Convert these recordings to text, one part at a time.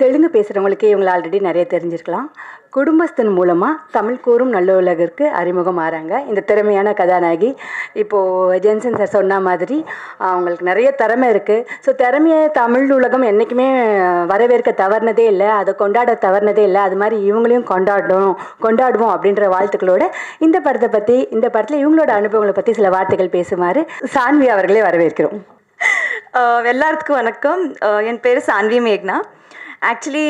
தெலுங்கு பேசுகிறவங்களுக்கே இவங்களை ஆல்ரெடி நிறைய தெரிஞ்சிருக்கலாம். குடும்பஸ்தன் மூலமாக தமிழ் கூறும் நல்ல உலகிற்கு அறிமுகம் ஆகிறாங்க இந்த திறமையான கதாநாயகி. இப்போது ஜென்சன் சார் சொன்ன மாதிரி அவங்களுக்கு நிறைய திறமை இருக்குது. ஸோ திறமையை தமிழ் உலகம் என்றைக்குமே வரவேற்க தவறுனதே இல்லை, அதை கொண்டாட தவறுனதே இல்லை. அது மாதிரி இவங்களையும் கொண்டாடுவோம் அப்படின்ற வாழ்த்துக்களோடு இந்த படத்தில் இவங்களோட அனுபவங்களை பற்றி சில வார்த்தைகள் பேசுமாறு சான்வி அவர்களே வரவேற்கிறோம். எல்லாத்துக்கும் வணக்கம். என் பேர் சான்வி மேக்னா. ஆக்சுவலி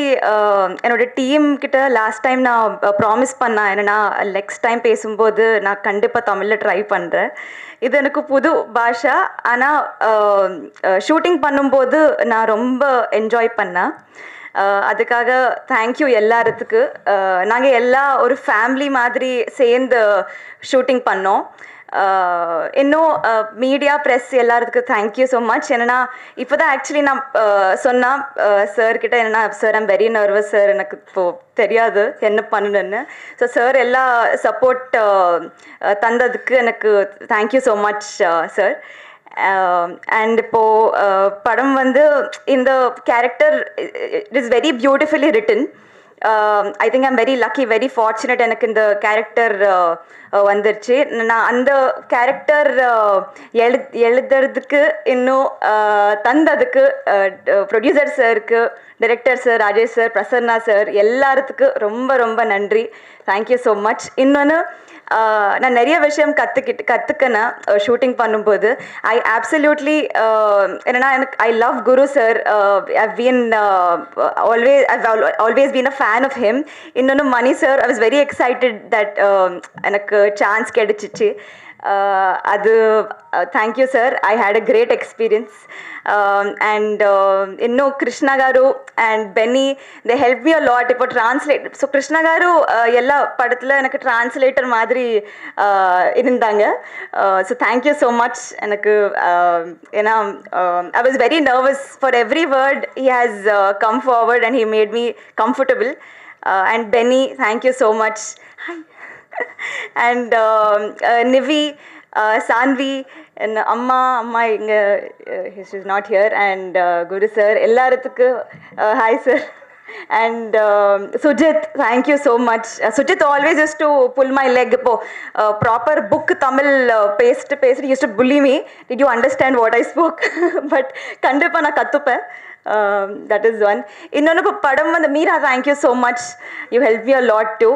என்னோடய டீம் கிட்ட லாஸ்ட் டைம் நான் ப்ராமிஸ் பண்ணேன், என்னென்னா நெக்ஸ்ட் டைம் பேசும்போது நான் கண்டிப்பாக தமிழில் ட்ரை பண்ணுறேன். இது எனக்கு புது பாஷா, ஆனால் ஷூட்டிங் பண்ணும்போது நான் ரொம்ப என்ஜாய் பண்ணேன். அதுக்காக தேங்க்யூ எல்லாத்துக்கு. நாங்கள் ஒரு ஃபேமிலி மாதிரி சேர்ந்து ஷூட்டிங் பண்ணோம். இன்னும் மீடியா ப்ரெஸ் எல்லாத்துக்கும் தேங்க்யூ ஸோ மச். என்னென்னா இப்போ தான் ஆக்சுவலி நான் சொன்னால் சார்கிட்ட என்னென்னா sir I'm very nervous sir, எனக்கு இப்போது தெரியாது என்ன பண்ணணுன்னு. ஸோ சார் எல்லா சப்போர்ட் தந்ததுக்கு எனக்கு thank you so much sir. And இப்போது படம் இந்த character it is very beautifully return. I think I'm very lucky, very fortunate. எனக்கு இந்த கேரக்டர் வந்துருச்சு. நான் அந்த கேரக்டர் எழுதுறதுக்கு இன்னும் தந்ததுக்கு ப்ரொடியூசர் சாருக்கு, director sir Rajesh sir, Prasanna sir எல்லாத்துக்கும் ரொம்ப ரொம்ப நன்றி. Thank you so much. இன்னொன்று நான் நிறைய விஷயம் கற்றுக்கினேன் ஷூட்டிங் பண்ணும்போது. ஐ ஆப்சல்யூட்லி என்னென்னா எனக்கு I love Guru sir. Always been a fan of him. இன்னொன்று Mani sir, I was very excited that எனக்கு சான்ஸ் கிடைச்சிச்சு. அது thank you sir, I had a great experience. And இன்னும் Krishna garu and Benny, they help me a lot. இப்போ translate, so Krishna garu எல்லா படத்தில் எனக்கு translator மாதிரி இருந்தாங்க. So thank you so much. எனக்கு ஏன்னா I was very nervous for every word. He has come forward and he made me comfortable. And Benny, thank you so much. Hi. And Nivi, Sanvi, அம்மா இங்கே is not here. And Guru sir எல்லாத்துக்கும் hi sir. And Sujith, thank you so much. Sujith always use to pull my leg. இப்போது proper book Tamil பேசிட்டு use to bully me, did you understand what I spoke? But கண்டிப்பாக நான் கற்றுப்பேன். That is one. இன்னொன்று இப்போ படம் Meera, thank you so much. You help me a lot too.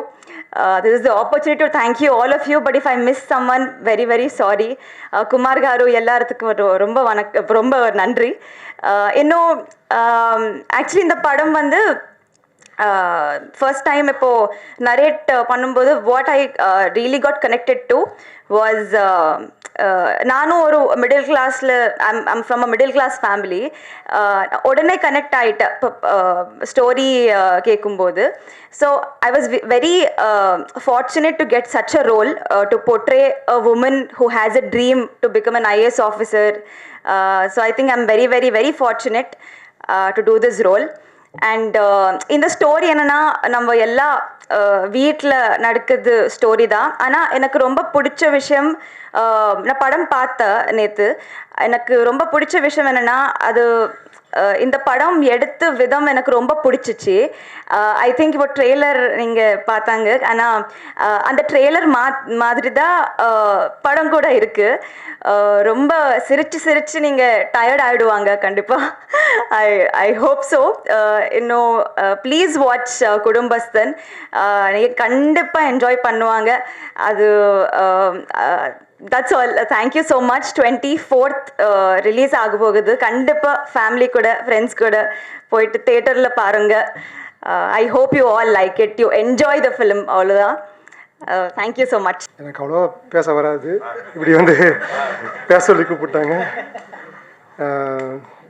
This is the opportunity to thank you, all of you, but if I miss someone, very very sorry. Kumar garu எல்லாத்துக்கும் ரொம்ப நன்றி. இன்னும் ஆக்சுவலி இந்த படம் first time இப்போது நரேட் பண்ணும்போது what I really got connected to was, நானும் ஒரு மிடில் கிளாஸில், I'm from a middle class family. உடனே கனெக்ட் ஆகிட்டேன் இப்போ ஸ்டோரி கேட்கும்போது. So I was very fortunate to get such a role to portray a woman who has a dream to become an IAS officer. So I think I'm very very very fortunate to do this role. And இந்த story என்னென்னா நம்ம எல்லா வீட்டில் நடக்குது story தான். ஆனால் எனக்கு ரொம்ப பிடிச்ச விஷயம், நான் படம் பார்த்தேன் நேற்று, எனக்கு ரொம்ப பிடிச்ச விஷயம் என்னென்னா அது இந்த படம் எடுத்த விதம் எனக்கு ரொம்ப பிடிச்சிச்சு. ஐ திங்க் இப்போ ட்ரெய்லர் நீங்கள் பார்த்தாங்க, ஆனால் அந்த ட்ரெய்லர் மாதிரி தான் படம் கூட இருக்குது. ரொம்ப சிரித்து நீங்கள் டயர்ட் ஆகிடுவாங்க கண்டிப்பாக. I hope so. இன்னும் ப்ளீஸ் வாட்ச் குடும்பஸ்தன். நீங்கள் கண்டிப்பாக என்ஜாய் பண்ணுவாங்க. அது that's all. Thank you so much. 24th release ஆக போகுது. கண்டிப்பாக ஃபேமிலி கூட, ஃப்ரெண்ட்ஸ் கூட போயிட்டு தேட்டரில் பாருங்கள். I hope you all like it, you enjoy the film. அவ்வளோதான். Thank you so much. எனக்கு அவ்வளோ பேச வராது, இப்படி பேச சொல்லி கூப்பிட்டாங்க.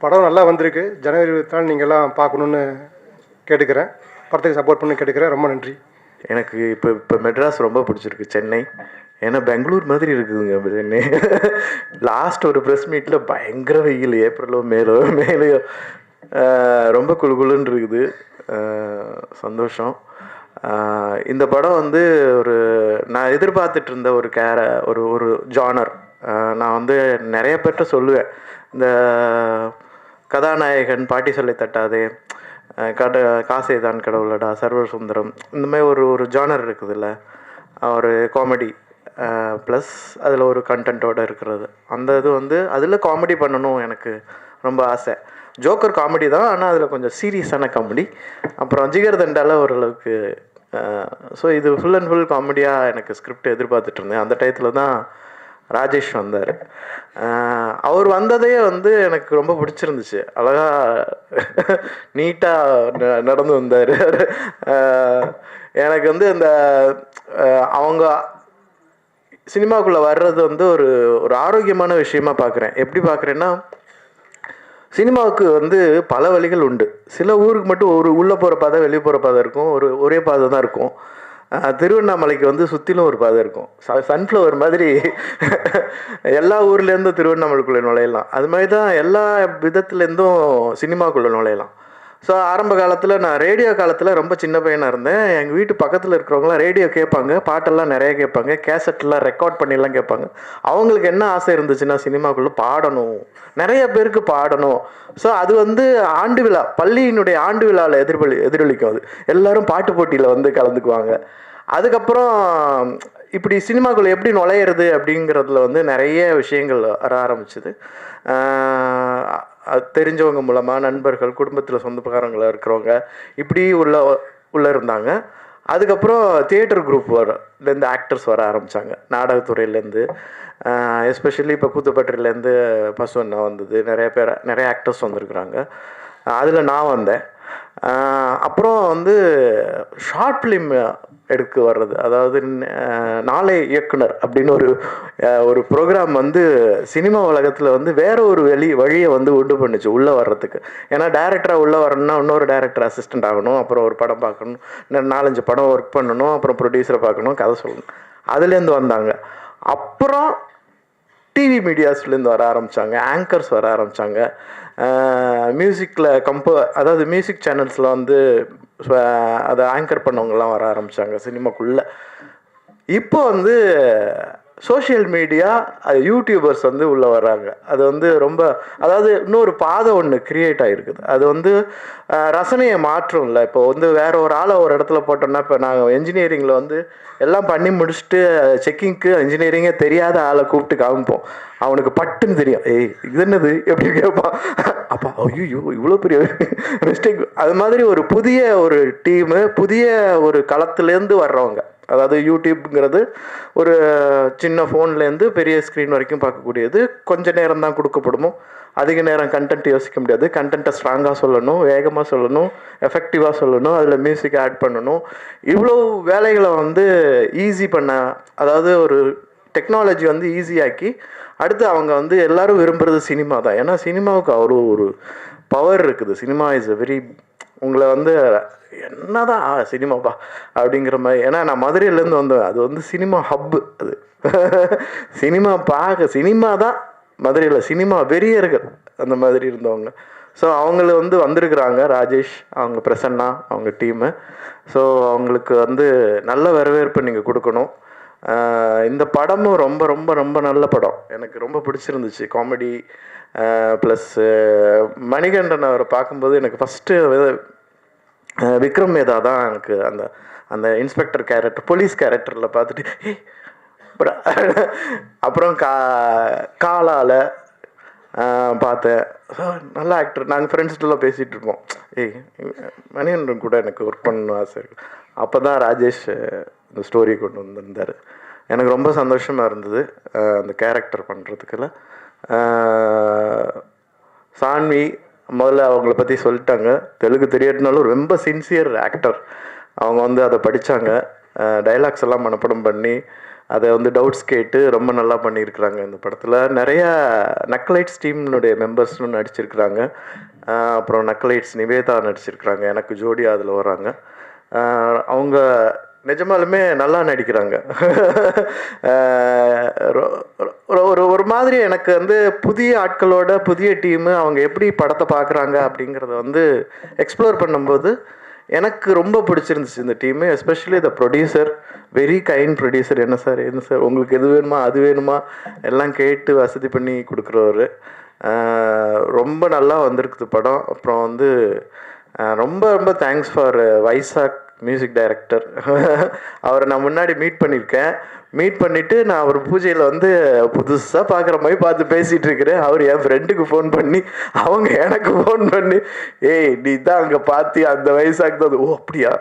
படம் நல்லா வந்திருக்கு. ஜனவரி 24 நீங்கள்லாம் பார்க்கணுன்னு கேட்டுக்கிறேன். படத்துக்கு சப்போர்ட் பண்ணி கேட்டுக்கிறேன். ரொம்ப நன்றி. எனக்கு இப்போ மெட்ராஸ் ரொம்ப பிடிச்சிருக்கு, சென்னை. ஏன்னா பெங்களூர் மாதிரி இருக்குதுங்க சென்னை. லாஸ்ட் ஒரு ப்ரெஸ் மீட்டில் பயங்கர வெயில், ஏப்ரலோ மேலேயோ ரொம்ப குளுகுளுன்னு இருக்குது. சந்தோஷம். இந்த படம் நான் எதிர்பார்த்துட்டு இருந்த ஒரு ஜானர். நான் நிறைய பேர்கிட்ட சொல்லுவேன், இந்த கதாநாயகன் பாட்டி சொல்லி தட்டாதே, காசே தான் கடவுளடா, சர்வர் சுந்தரம், இந்த மாதிரி ஒரு ஜானர் இருக்குதுல்ல, ஒரு காமெடி ப்ளஸ் அதில் ஒரு கண்டென்ட்டோடு இருக்கிறது. அந்த இது வந்து அதில் காமெடி பண்ணணும் எனக்கு ரொம்ப ஆசை. ஜோக்கர் காமெடி தான், ஆனால் அதில் கொஞ்சம் சீரியஸான காமெடி. அப்புறம் ஜிகர் தண்டால ஓரளவுக்கு. ஸோ இது ஃபுல் அண்ட் ஃபுல் காமெடியாக எனக்கு ஸ்கிரிப்ட் எதிர்பார்த்துட்டு இருந்தேன். அந்த டயத்தில் தான் ராஜேஷ் வந்தார். அவர் வந்ததே வந்து எனக்கு ரொம்ப பிடிச்சிருந்துச்சு. அழகாக நீட்டாக நடந்து வந்தார். எனக்கு வந்து இந்த அவங்க சினிமாக்குள்ளே வர்றது வந்து ஒரு ஆரோக்கியமான விஷயமா பார்க்குறேன். எப்படி பார்க்குறேன்னா, சினிமாவுக்கு வந்து பல வழிகள் உண்டு. சில ஊருக்கு மட்டும் உள்ளே போகிற பாதை, வெளியே போகிற பாதை இருக்கும். ஒரே பாதை தான் இருக்கும். திருவண்ணாமலைக்கு வந்து சுற்றிலும் ஒரு பாதை இருக்கும். சன்ஃப்ளவர் மாதிரி எல்லா ஊர்லேருந்தும் திருவண்ணாமலைக்குள்ளே நுழையலாம். அது மாதிரி தான் எல்லா விதத்துலேருந்தும் சினிமாக்குள்ளே நுழையலாம். ஸோ ஆரம்ப காலத்தில், நான் ரேடியோ காலத்தில் ரொம்ப சின்ன பையனாக இருந்தேன். எங்கள் வீட்டு பக்கத்தில் இருக்கிறவங்களாம் ரேடியோ கேட்பாங்க, பாட்டெல்லாம் நிறைய கேட்பாங்க, கேசட்லாம் ரெக்கார்ட் பண்ணிலாம் கேட்பாங்க. அவங்களுக்கு என்ன ஆசை இருந்துச்சுன்னா, சினிமாக்குள்ளே பாடணும், நிறைய பேருக்கு பாடணும். ஸோ அது வந்து ஆண்டு விழா, பள்ளியினுடைய ஆண்டு விழாவில் எதிரொலிக்கும். அது எல்லோரும் பாட்டு போட்டியில் வந்து கலந்துக்குவாங்க. அதுக்கப்புறம் இப்படி சினிமாக்குள்ளே எப்படி நுழையிறது அப்படிங்கிறதுல வந்து நிறைய விஷயங்கள் வர ஆரம்பிச்சுது. தெரிஞ்சவங்க மூலமாக, நண்பர்கள், குடும்பத்தில் சொந்தக்காரங்களாக இருக்கிறவங்க இப்படி உள்ள இருந்தாங்க. அதுக்கப்புறம் தியேட்டர் குரூப் இருந்து ஆக்டர்ஸ் வர ஆரம்பித்தாங்க. நாடகத்துறையிலேருந்து, எஸ்பெஷலி இப்போ கூத்துப்பட்டிலேருந்து பசுவண்ணா வந்தது. நிறைய ஆக்டர்ஸ் வந்திருக்கிறாங்க. அதில் நான் வந்தேன். அப்புறம் வந்து ஷார்ட் ஃபிலிம் எடுக்க வர்றது, அதாவது நாளை இயக்குனர் அப்படின்னு ஒரு ப்ரோக்ராம் வந்து சினிமா உலகத்தில் வந்து வேற ஒரு வழியை வந்து உண்டு பண்ணுச்சு உள்ளே வர்றதுக்கு. ஏன்னா டைரக்டராக உள்ளே வரணும்னா இன்னொரு டைரக்டர் அசிஸ்டண்ட் ஆகணும், அப்புறம் ஒரு படம் பார்க்கணும், 4-5 படம் ஒர்க் பண்ணணும், அப்புறம் ப்ரொடியூசரை பார்க்கணும், கதை சொல்லணும். அதுலேருந்து வந்தாங்க. அப்புறம் டிவி மீடியாஸ்லேருந்து வர ஆரம்பித்தாங்க, ஆங்கர்ஸ் வர ஆரம்பித்தாங்க. மியூசிக்கில் அதாவது மியூசிக் சேனல்ஸில் வந்து அதை ஆங்கர் பண்ணவங்கலாம் வர ஆரம்பித்தாங்க சினிமாக்குள்ளே. இப்போ வந்து சோஷியல் மீடியா, யூடியூபர்ஸ் வந்து உள்ளே வர்றாங்க. அது வந்து ரொம்ப, அதாவது இன்னொரு பாதை ஒன்று க்ரியேட் ஆகிருக்குது. அது வந்து ரசனையை மாற்றும்ல. இப்போ வந்து வேற ஒரு ஆளை ஒரு இடத்துல போட்டோம்னா, இப்போ நாங்கள் என்ஜினியரிங்கில் வந்து எல்லாம் பண்ணி முடிச்சுட்டு செக்கிங்க்கு இன்ஜினியரிங்கே தெரியாத ஆளை கூப்பிட்டு காமிப்போம். அவனுக்கு பட்டுன்னு தெரியும், இது என்னது எப்படி கேட்பான். அப்பா ஐயோ இவ்வளோ பெரிய மிஸ்டேக். அது மாதிரி ஒரு புதிய டீமு, புதிய ஒரு களத்துலேருந்து வர்றவங்க. அதாவது யூடியூப்ங்கிறது ஒரு சின்ன ஃபோன்லேருந்து பெரிய ஸ்க்ரீன் வரைக்கும் பார்க்கக்கூடியது. கொஞ்சம் நேரம் தான் கொடுக்கப்படுமோ, அதிக நேரம் கண்டென்ட் யோசிக்க முடியாது. கண்டென்ட்டை ஸ்ட்ராங்காக சொல்லணும், வேகமாக சொல்லணும், எஃபெக்டிவாக சொல்லணும், அதில் மியூசிக் ஆட் பண்ணணும். இவ்வளோ வேலைகளை வந்து ஈஸி பண்ண, அதாவது ஒரு டெக்னாலஜி வந்து ஈஸியாக்கி, அடுத்து அவங்க வந்து எல்லோரும் விரும்புகிறது சினிமா தான். ஏன்னா சினிமாவுக்கு அவ்வளோ ஒரு பவர் இருக்குது. சினிமா இஸ் வெரி, உங்களை வந்து என்னதான் சினிமாப்பா அப்படிங்கிற மாதிரி. ஏன்னா நான் மதுரையிலேருந்து வந்தேன். அது வந்து சினிமா ஹப்பு. அது சினிமா தான் மதுரையில் சினிமா வெறியர்கள் அந்த மாதிரி இருந்தவங்க. ஸோ அவங்கள வந்து வந்திருக்கிறாங்க, ராஜேஷ், அவங்க பிரசன்னா, அவங்க டீமு. ஸோ அவங்களுக்கு வந்து நல்ல வரவேற்பு நீங்கள் கொடுக்கணும். இந்த படமும் ரொம்ப ரொம்ப ரொம்ப நல்ல படம். எனக்கு ரொம்ப பிடிச்சிருந்துச்சு. காமெடி ப்ளஸ் மணிகண்டன் அவரை பார்க்கும்போது எனக்கு ஃபஸ்ட்டு விக்ரம் மேதா தான் எனக்கு அந்த இன்ஸ்பெக்டர் கேரக்டர், போலீஸ் கேரக்டரில் பார்த்துட்டு அப்புறம் காலால் பார்த்தேன். நல்ல ஆக்டர். நாங்கள் ஃப்ரெண்ட்ஸ்கிட்டலாம் பேசிகிட்டு இருப்போம், மணிகண்டன் கூட எனக்கு ஒர்க் பண்ணணும் ஆசை இருக்குது. அப்போ தான் ராஜேஷ் இந்த ஸ்டோரி கொண்டு வந்திருந்தார். எனக்கு ரொம்ப சந்தோஷமாக இருந்தது அந்த கேரக்டர் பண்ணுறதுக்குள்ள. சான்வி முதல்ல அவங்கள பற்றி சொல்லிட்டாங்க. தெலுங்கு தெரியாட்டினாலும் ரொம்ப சின்சியர் ஆக்டர். அவங்க வந்து அதை படித்தாங்க, டைலாக்ஸ் எல்லாம் மனப்படம் பண்ணி அதை வந்து டவுட்ஸ் கேட்டு ரொம்ப நல்லா பண்ணியிருக்கிறாங்க. இந்த படத்தில் நிறையா நக்கலைட்ஸ் டீம்னுடைய மெம்பர்ஸ்னு நடிச்சிருக்கிறாங்க. அப்புறம் நக்கலைட்ஸ் நிவேதா நடிச்சிருக்கிறாங்க, எனக்கு ஜோடியாக அதில் வராங்க. அவங்க நிஜமாலுமே நல்லா நடிக்கிறாங்க. ஒரு மாதிரி எனக்கு வந்து புதிய ஆட்களோட புதிய டீமு அவங்க எப்படி படத்தை பார்க்குறாங்க அப்படிங்கிறத வந்து எக்ஸ்ப்ளோர் பண்ணும்போது எனக்கு ரொம்ப பிடிச்சிருந்துச்சு இந்த team. Especially the producer, very kind producer. என்ன சார் உங்களுக்கு எது வேணுமா அது வேணுமா எல்லாம் கேட்டு வசதி பண்ணி கொடுக்குறவர். ரொம்ப நல்லா வந்திருக்குது படம். அப்புறம் வந்து ரொம்ப ரொம்ப thanks for Vaisakh music director. அவரை நான் முன்னாடி மீட் பண்ணியிருக்கேன். மீட் பண்ணிவிட்டு நான் அவர் பூஜையில் வந்து புதுசாக பார்க்குற மாதிரி பார்த்து பேசிகிட்டு இருக்கிறேன். அவர் என் ஃப்ரெண்டுக்கு ஃபோன் பண்ணி அவங்க எனக்கு ஃபோன் பண்ணி, ஏய் நீ தான் அங்கே பார்த்தி அந்த வைசாக் தான். ஓ அப்படியா?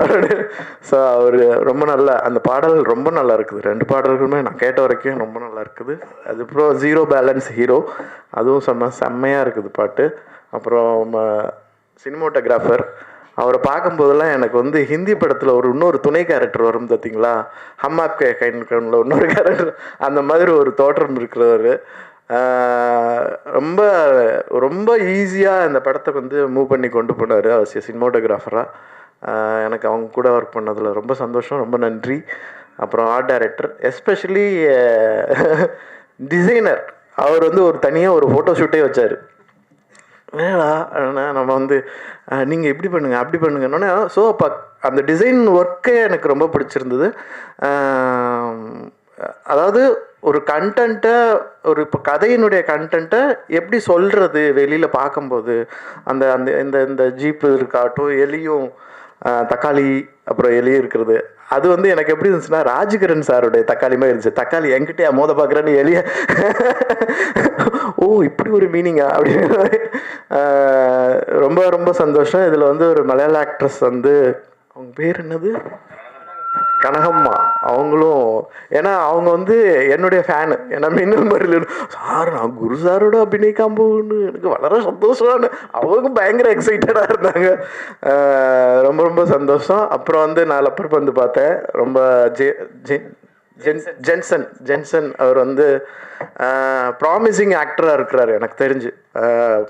ஸோ அவர் ரொம்ப நல்லா, அந்த பாடல் ரொம்ப நல்லா இருக்குது. 2 பாடல்களுமே நான் கேட்ட வரைக்கும் ரொம்ப நல்லா இருக்குது. அதுக்கப்புறம் ஜீரோ பேலன்ஸ் ஹீரோ, அதுவும் செம்மையாக இருக்குது பாட்டு. அப்புறம் சினிமோட்டோகிராஃபர், அவரை பார்க்கும்போதெல்லாம் எனக்கு வந்து ஹிந்தி படத்தில் இன்னொரு துணை கேரக்டர் வரும் பார்த்தீங்களா, ஹம் ஆப்கே கைன்ல இன்னொரு கேரக்டர், அந்த மாதிரி ஒரு தோற்றம் இருக்கிறவர். ரொம்ப ரொம்ப ஈஸியாக இந்த படத்தை வந்து மூவ் பண்ணி கொண்டு போனார் அவர் சினிமோட்டோகிராஃபராக. எனக்கு அவங்க கூட ஒர்க் பண்ணதில் ரொம்ப சந்தோஷம், ரொம்ப நன்றி. அப்புறம் ஆர்ட் டைரக்டர், எஸ்பெஷலி டிசைனர், அவர் வந்து ஒரு தனியாக ஒரு ஃபோட்டோ ஷூட்டே வச்சார். வேணா நம்ம வந்து நீங்கள் இப்படி பண்ணுங்கள் அப்படி பண்ணுங்கன்னொன்னே, ஸோ அப்போ அந்த டிசைன் ஒர்க்கே எனக்கு ரொம்ப பிடிச்சிருந்தது. அதாவது ஒரு கண்டென்ட்டை, ஒரு இப்போ கதையினுடைய கண்டென்ட்டை எப்படி சொல்கிறது வெளியில் பார்க்கும்போது, அந்த அந்த இந்த இந்த ஜீப்பு இருக்காட்டும், எலியும் தக்காளி, அப்புறம் எலி இருக்கிறது, அது வந்து எனக்கு எப்படி இருந்துச்சுன்னா ராஜகிரண் சாருடைய தக்காளி மாதிரி இருந்துச்சு. தக்காளி என்கிட்டயே மோத பார்க்குறேன்னு எலிய, ஓ இப்படி ஒரு மீனிங்கா அப்படின்னு. ரொம்ப ரொம்ப சந்தோஷம். இதில் வந்து ஒரு மலையாள ஆக்ட்ரஸ் வந்து, அவங்க பேர் என்னது, கனகம்மா, அவங்களும், ஏன்னா அவங்க வந்து என்னுடைய ஃபேனு. ஏன்னா மின்னல் மறியல் சார், நான் குரு சாரோட அபிநய காம்போன்னு எனக்கு வளர சந்தோஷம்னு அவங்க பயங்கர எக்ஸைட்டடாக இருந்தாங்க. ரொம்ப ரொம்ப சந்தோஷம். அப்புறம் வந்து நான் லப்பர் பந்து பார்த்தேன். ரொம்ப ஜென்சன் அவர் வந்து ப்ராமிசிங் ஆக்டராக இருக்கிறாரு எனக்கு தெரிஞ்சு.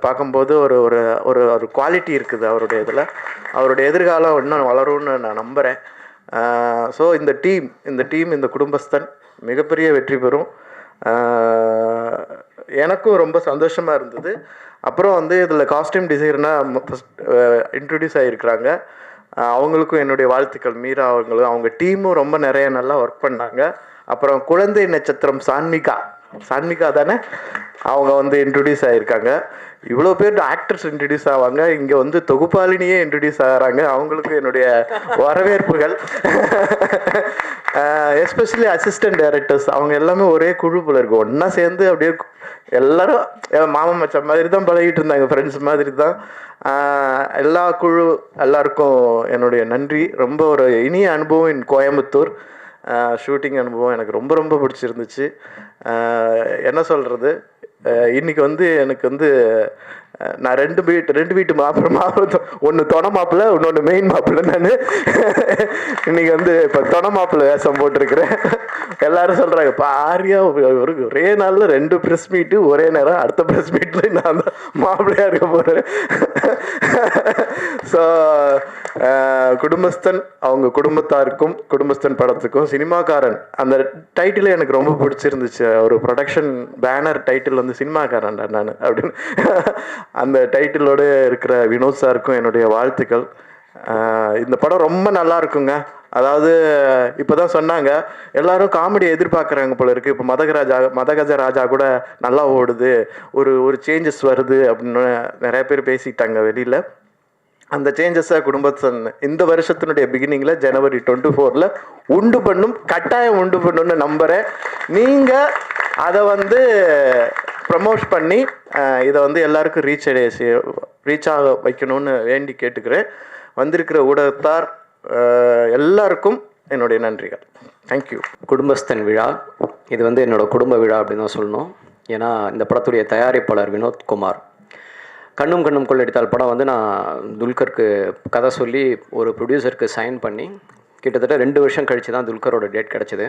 பார்க்கும்போது ஒரு ஒரு ஒரு ஒரு குவாலிட்டி இருக்குது அவருடைய இதில். அவருடைய எதிர்காலம் இன்னும் வளரும்னு நான் நம்புகிறேன். ஸோ இந்த டீம் இந்த குடும்பஸ்தன் மிகப்பெரிய வெற்றி பெறும். எனக்கும் ரொம்ப சந்தோஷமாக இருந்தது. அப்புறம் வந்து இதில் காஸ்டியூம் டிசைனராக இன்ட்ரடியூஸ் ஆகியிருக்கிறாங்க. அவங்களுக்கும் என்னுடைய வாழ்த்துக்கள். மீரா அவங்களும் அவங்க டீமும் ரொம்ப நிறைய நல்லா ஒர்க் பண்ணாங்க. அப்புறம் குழந்தை நட்சத்திரம் சான்மிகா தானே, அவங்க வந்து இன்ட்ரடியூஸ் ஆகியிருக்காங்க. இவ்வளோ பேர் ஆக்டர்ஸ் இன்ட்ரடியூஸ் ஆவாங்க, இங்கே வந்து தொகுப்பாளினியே இன்ட்ரடியூஸ் ஆகிறாங்க. அவங்களுக்கு என்னுடைய வரவேற்புகள். எஸ்பெஷலி அசிஸ்டன்ட் டைரக்டர்ஸ், அவங்க எல்லாமே ஒரே குழு போல இருக்கும், ஒன்றா சேர்ந்து அப்படியே எல்லாரும் மாமன் மச்சான் மாதிரி தான் பழகிட்டு இருந்தாங்க, ஃப்ரெண்ட்ஸ் மாதிரி தான். எல்லாருக்கும் என்னுடைய நன்றி. ரொம்ப ஒரு இனிய அனுபவம் இன் கோயம்புத்தூர். ஷூட்டிங் அனுபவம் எனக்கு ரொம்ப ரொம்ப பிடிச்சிருந்துச்சு. என்ன சொல்கிறது, இன்றைக்கி வந்து எனக்கு வந்து நான் ரெண்டு வீட்டு மாப்பிள்ளை, ஒன்று தொண மாப்பிள்ளை, இன்னொன்று மெயின் மாப்பிள்ளை. நான் இன்றைக்கி வந்து இப்போ தொண மாப்பிள்ளை வேஷம் போட்டிருக்கிறேன். எல்லாரும் சொல்கிறாங்க, இப்போ ஆரியா ஒரே நாளில் 2 ப்ரெஸ் மீட்டு ஒரே நேரம், அடுத்த ப்ரெஸ் மீட்டில் நான் தான் மாப்பிள்ளையாக இருக்க போகிறேன். ஸோ குடும்பஸ்தன், அவங்க குடும்பத்தாருக்கும் குடும்பஸ்தன் படத்துக்கும் சினிமாக்காரன் அந்த டைட்டில் எனக்கு ரொம்ப பிடிச்சிருந்துச்சு. ஒரு ப்ரொடக்ஷன் பேனர் டைட்டில் வந்து சினிமாக்காரன் நான் அப்படின்னு, அந்த டைட்டிலோடு இருக்கிற வினோத் சாருக்கும் என்னுடைய வாழ்த்துக்கள். இந்த படம் ரொம்ப நல்லா இருக்குங்க. அதாவது இப்போ தான் சொன்னாங்க, எல்லாரும் காமெடியை எதிர்பார்க்குறாங்க போல இருக்குது. இப்போ மதகஜ ராஜா கூட நல்லா ஓடுது, ஒரு சேஞ்சஸ் வருது அப்படின்னு நிறைய பேர் பேசிட்டாங்க வெளியில். அந்த சேஞ்சஸை குடும்பத்தன் இந்த வருஷத்தினுடைய பிகினிங்கில் ஜனவரி 24 கட்டாயம் உண்டு பண்ணுன்னு நம்புகிறேன். நீங்கள் அதை வந்து ப்ரமோட் பண்ணி இதை வந்து எல்லாருக்கும் ரீச் ஆக வைக்கணும்னு வேண்டி கேட்டுக்கிறேன். வந்திருக்கிற ஊடகத்தார் எல்லாருக்கும் என்னுடைய நன்றிகள். தேங்க்யூ. குடும்பஸ்தன் விழா, இது வந்து என்னோடய குடும்ப விழா அப்படின்னு தான் சொல்லணும். ஏன்னா இந்த படத்துடைய தயாரிப்பாளர் வினோத்குமார். கண்ணும் கொள்ளடித்தால் படம் வந்து நான் துல்கருக்கு கதை சொல்லி ஒரு ப்ரொடியூசருக்கு சைன் பண்ணி கிட்டத்தட்ட 2 வருஷம் கழித்து தான் துல்கரோட டேட் கிடச்சிது.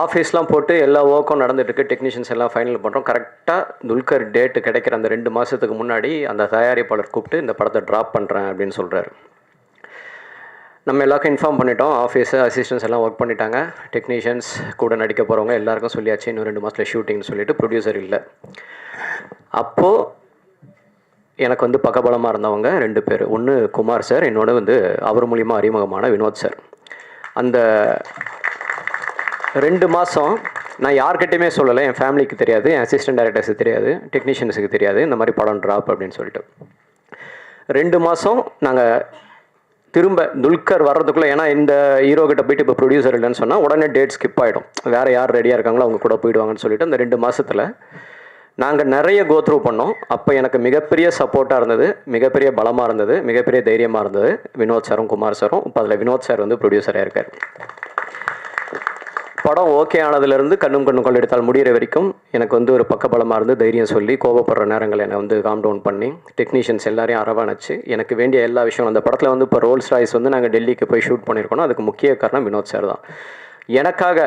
ஆஃபீஸ்லாம் போட்டு எல்லா ஒர்க்கும் நடந்துகிட்ருக்கு, டெக்னீஷியன்ஸ் எல்லாம் ஃபைனல் பண்ணுறோம். கரெக்டாக துல்கர் டேட்டு கிடைக்கிற அந்த 2 மாதத்துக்கு முன்னாடி அந்த தயாரிப்பாளர் கூப்பிட்டு இந்த படத்தை ட்ராப் பண்ணுறேன் அப்படின்னு சொல்கிறாரு. நம்ம எல்லாருக்கும் இன்ஃபார்ம் பண்ணிட்டோம். ஆஃபீஸு அசிஸ்டன்ஸ் எல்லாம் ஒர்க் பண்ணிட்டாங்க. டெக்னீஷியன்ஸ் கூட நடிக்க போகிறவங்க எல்லாருக்கும் சொல்லியாச்சு, இன்னும் 2 மாதத்தில் ஷூட்டிங்னு சொல்லிட்டு ப்ரொடியூசர் இல்லை. அப்போது எனக்கு வந்து பக்கபலமாக இருந்தவங்க 2 பேர். ஒன்று குமார் சார், இன்னொன்று வந்து அவர் மூலிமா அறிமுகமான வினோத் சார். அந்த 2 மாதம் நான் யார்கிட்டையுமே சொல்லலை. என் ஃபேமிலிக்கு தெரியாது, என் அசிஸ்டன்ட் டைரக்டர்ஸுக்கு தெரியாது, டெக்னீஷியன்ஸுக்கு தெரியாது இந்த மாதிரி படம் ட்ராப் அப்படின்னு சொல்லிட்டு. 2 மாதம் நாங்கள் திரும்ப துல்கர் வர்றதுக்குள்ளே, ஏன்னா இந்த ஹீரோ கிட்ட போயிட்டு இப்போ ப்ரொடியூசர் இல்லைன்னு சொன்னால் உடனே டேட் ஸ்கிப் ஆகிடும், வேறு யார் ரெடியாக இருக்காங்களோ அவங்க கூட போயிடுவாங்கன்னு சொல்லிட்டு அந்த 2 மாதத்தில் நாங்கள் நிறைய கோத்ரூ பண்ணோம். அப்போ எனக்கு மிகப்பெரிய சப்போர்ட்டாக இருந்தது, மிகப்பெரிய பலமாக இருந்தது, மிகப்பெரிய தைரியமாக இருந்தது வினோத் சாரும் குமார் சாரும். இப்போ அதில் வினோத் சார் வந்து ப்ரொடியூசராக இருக்கார். படம் ஓகே ஆனதுலேருந்து கண்ணும் கொள்ளெடுத்தால் முடிகிற வரைக்கும் எனக்கு வந்து ஒரு பக்கபலமாக இருந்து தைரியம் சொல்லி, கோபப்படுற நேரங்கள் என்னை வந்து காம் டவுன் பண்ணி, டெக்னீஷியன்ஸ் எல்லாரையும் அரவணைச்சு எனக்கு வேண்டிய எல்லா விஷயம். அந்த படத்தில் வந்து இப்போ ரோல்ஸ் ராய்ஸ் வந்து நாங்கள் டெல்லிக்கு போய் ஷூட் பண்ணியிருக்கோம். அதுக்கு முக்கிய காரணம் வினோத் சார் தான். எனக்காக